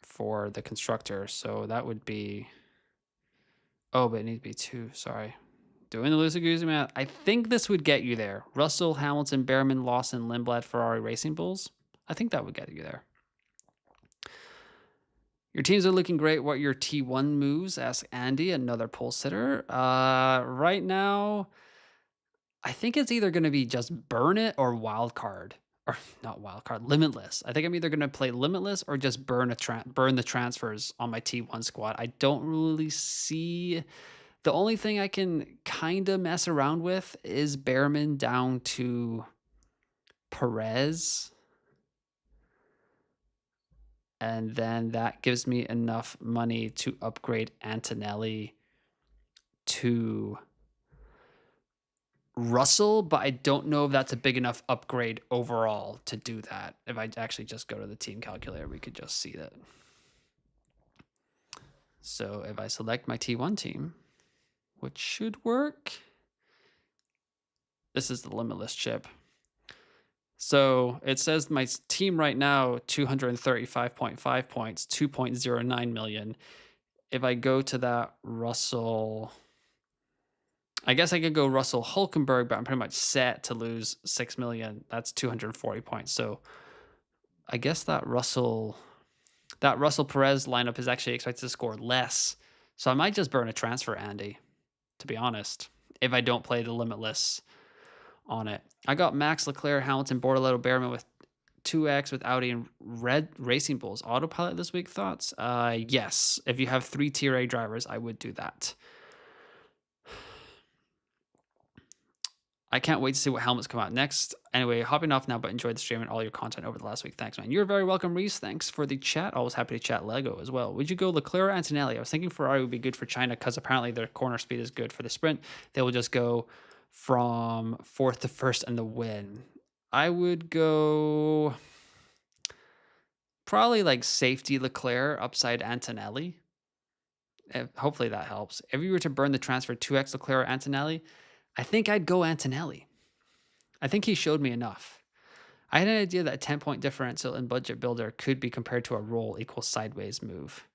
for the constructor. So that would be, oh, but it needs to be 2. Sorry. Doing the loosey-goosey math. I think this would get you there. Russell, Hamilton, Behrman, Lawson, Lindblad, Ferrari, Racing Bulls. I think that would get you there. Your teams are looking great. What are your T1 moves? Ask Andy, another pole sitter. Right now, I think it's either going to be just burn it or wild card. Or not wild card, limitless. I think I'm either going to play limitless or just burn the transfers on my T1 squad. I don't really see. The only thing I can kind of mess around with is Behrman down to Perez. And then that gives me enough money to upgrade Antonelli to Russell, but I don't know if that's a big enough upgrade overall to do that. If I actually just go to the team calculator, we could just see that. So if I select my T1 team, which should work, this is the limitless chip. So it says my team right now, 235.5 points, 2.09 million. If I go to that Russell, I guess I could go Russell Hulkenberg, but I'm pretty much set to lose 6 million. That's 240 points. So I guess that Russell Perez lineup is actually expected to score less. So I might just burn a transfer, Andy, to be honest, if I don't play the limitless on it. I got Max, Leclerc, Hamilton, Bortoletto, Behrman with 2X with Audi and Red Racing Bulls. Autopilot this week, thoughts? Yes. If you have 3 Tier A drivers, I would do that. I can't wait to see what helmets come out next. Anyway, hopping off now, but enjoyed the stream and all your content over the last week. Thanks, man. You're very welcome, Reese. Thanks for the chat. Always happy to chat Lego as well. Would you go Leclerc or Antonelli? I was thinking Ferrari would be good for China because apparently their corner speed is good for the sprint. They will just go from 4th to 1st and the win. I would go probably like safety Leclerc, upside Antonelli. Hopefully that helps. If you were to burn the transfer 2x Leclerc or Antonelli, I think I'd go Antonelli. I think he showed me enough. I had an idea that a 10-point differential in Budget Builder could be compared to a roll equals sideways move.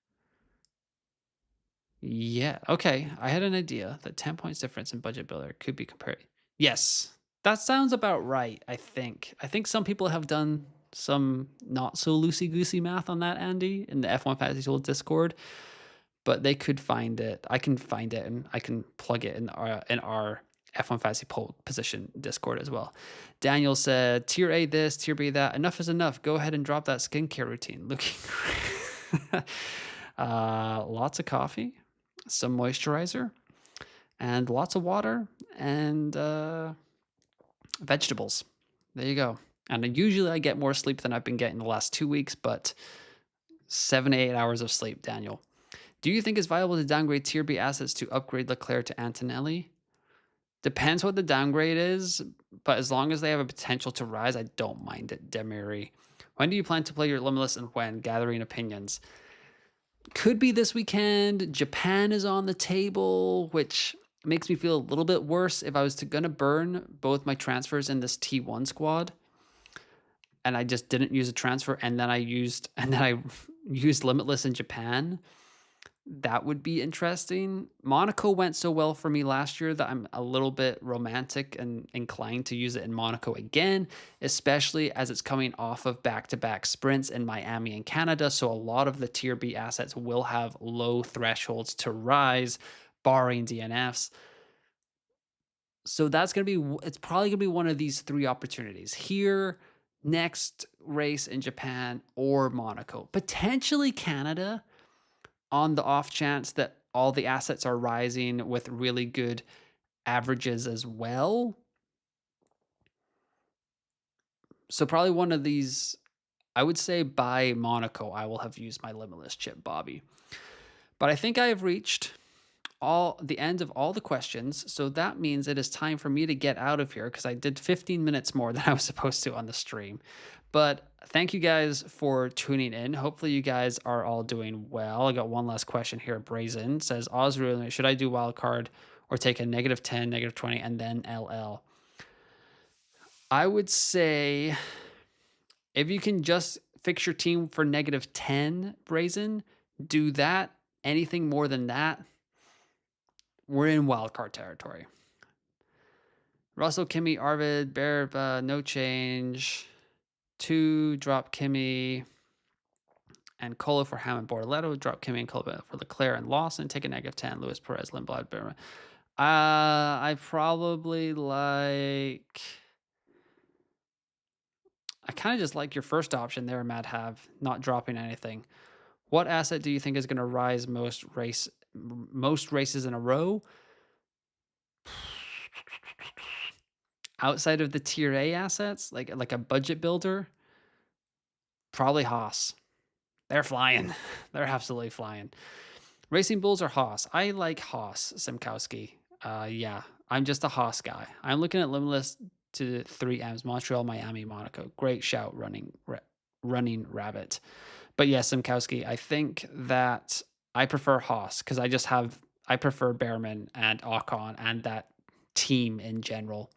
Yeah, okay. I had an idea that 10 points difference in Budget Builder could be compared. Yes, that sounds about right, I think. I think some people have done some not so loosey-goosey math on that, Andy, in the F1 Fantasy Tools Discord, but they could find it. I can find it and I can plug it in our F1 Fantasy Pole Position Discord as well. Daniel said, Tier A this, Tier B that. Enough is enough. Go ahead and drop that skincare routine. Looking great. Lots of coffee, some moisturizer, and lots of water and vegetables. There you go. And usually I get more sleep than I've been getting the last 2 weeks, but 7 to 8 hours of sleep, Daniel. Do you think it's viable to downgrade Tier B assets to upgrade Leclerc to Antonelli? Depends what the downgrade is, but as long as they have a potential to rise, I don't mind it, Demiri. When do you plan to play your Limitless and when? Gathering opinions. Could be this weekend. Japan is on the table, which makes me feel a little bit worse if I was gonna burn both my transfers in this T1 squad and I just didn't use a transfer and then I used Limitless in Japan. That would be interesting. Monaco went so well for me last year that I'm a little bit romantic and inclined to use it in Monaco again, especially as it's coming off of back-to-back sprints in Miami and Canada. So a lot of the Tier B assets will have low thresholds to rise, barring DNFs. So it's probably going to be one of these 3 opportunities here, next race in Japan, or Monaco. Potentially Canada, on the off chance that all the assets are rising with really good averages as well. So probably one of these, I would say by Monaco, I will have used my Limitless chip, Bobby. But I think I have reached the end of all the questions. So that means it is time for me to get out of here because I did 15 minutes more than I was supposed to on the stream. But thank you guys for tuning in. Hopefully you guys are all doing well. I got one last question here. Brazen says, Osru, should I do wildcard or take a -10, -20, and then LL? I would say if you can just fix your team for -10, Brazen, do that. Anything more than that, we're in wildcard territory. Russell, Kimmy, Arvid, Bear, no change. 2, drop Kimmy and Colo for Hammond Bortoletto. Drop Kimmy and Colo for Leclerc and Lawson. Take a -10. Lewis, Perez, Lindblad, Behrman. I probably like. I kind of just like your first option there, Matt Have, not dropping anything. What asset do you think is going to rise most races in a row? Outside of the tier A assets, like a budget builder, probably Haas. They're flying. They're absolutely flying. Racing Bulls or Haas? I like Haas, Simkowski. Yeah, I'm just a Haas guy. I'm looking at Limitless to 3Ms, Montreal, Miami, Monaco. Great shout, running rabbit. But yeah, Simkowski, I think that I prefer Haas because I prefer Behrman and Ocon and that team in general.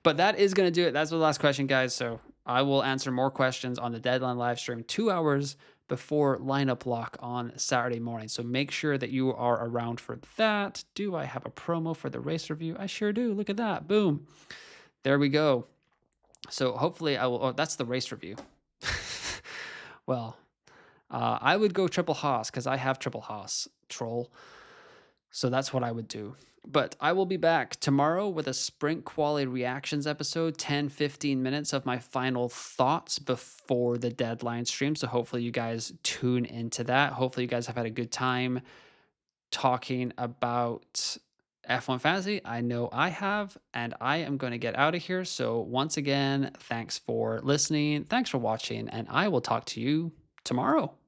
But that is going to do it. That's the last question, guys. So I will answer more questions on the Deadline live stream 2 hours before lineup lock on Saturday morning. So make sure that you are around for that. Do I have a promo for the race review? I sure do. Look at that. Boom. There we go. So hopefully I will. Oh, that's the race review. Well, I would go triple Haas because I have triple Haas, troll. So that's what I would do. But I will be back tomorrow with a sprint quality reactions episode, 10-15 minutes of my final thoughts before the deadline stream. So hopefully you guys tune into that. Hopefully you guys have had a good time talking about F1 Fantasy. I know I have, and I am going to get out of here. So once again, thanks for listening. Thanks for watching, and I will talk to you tomorrow.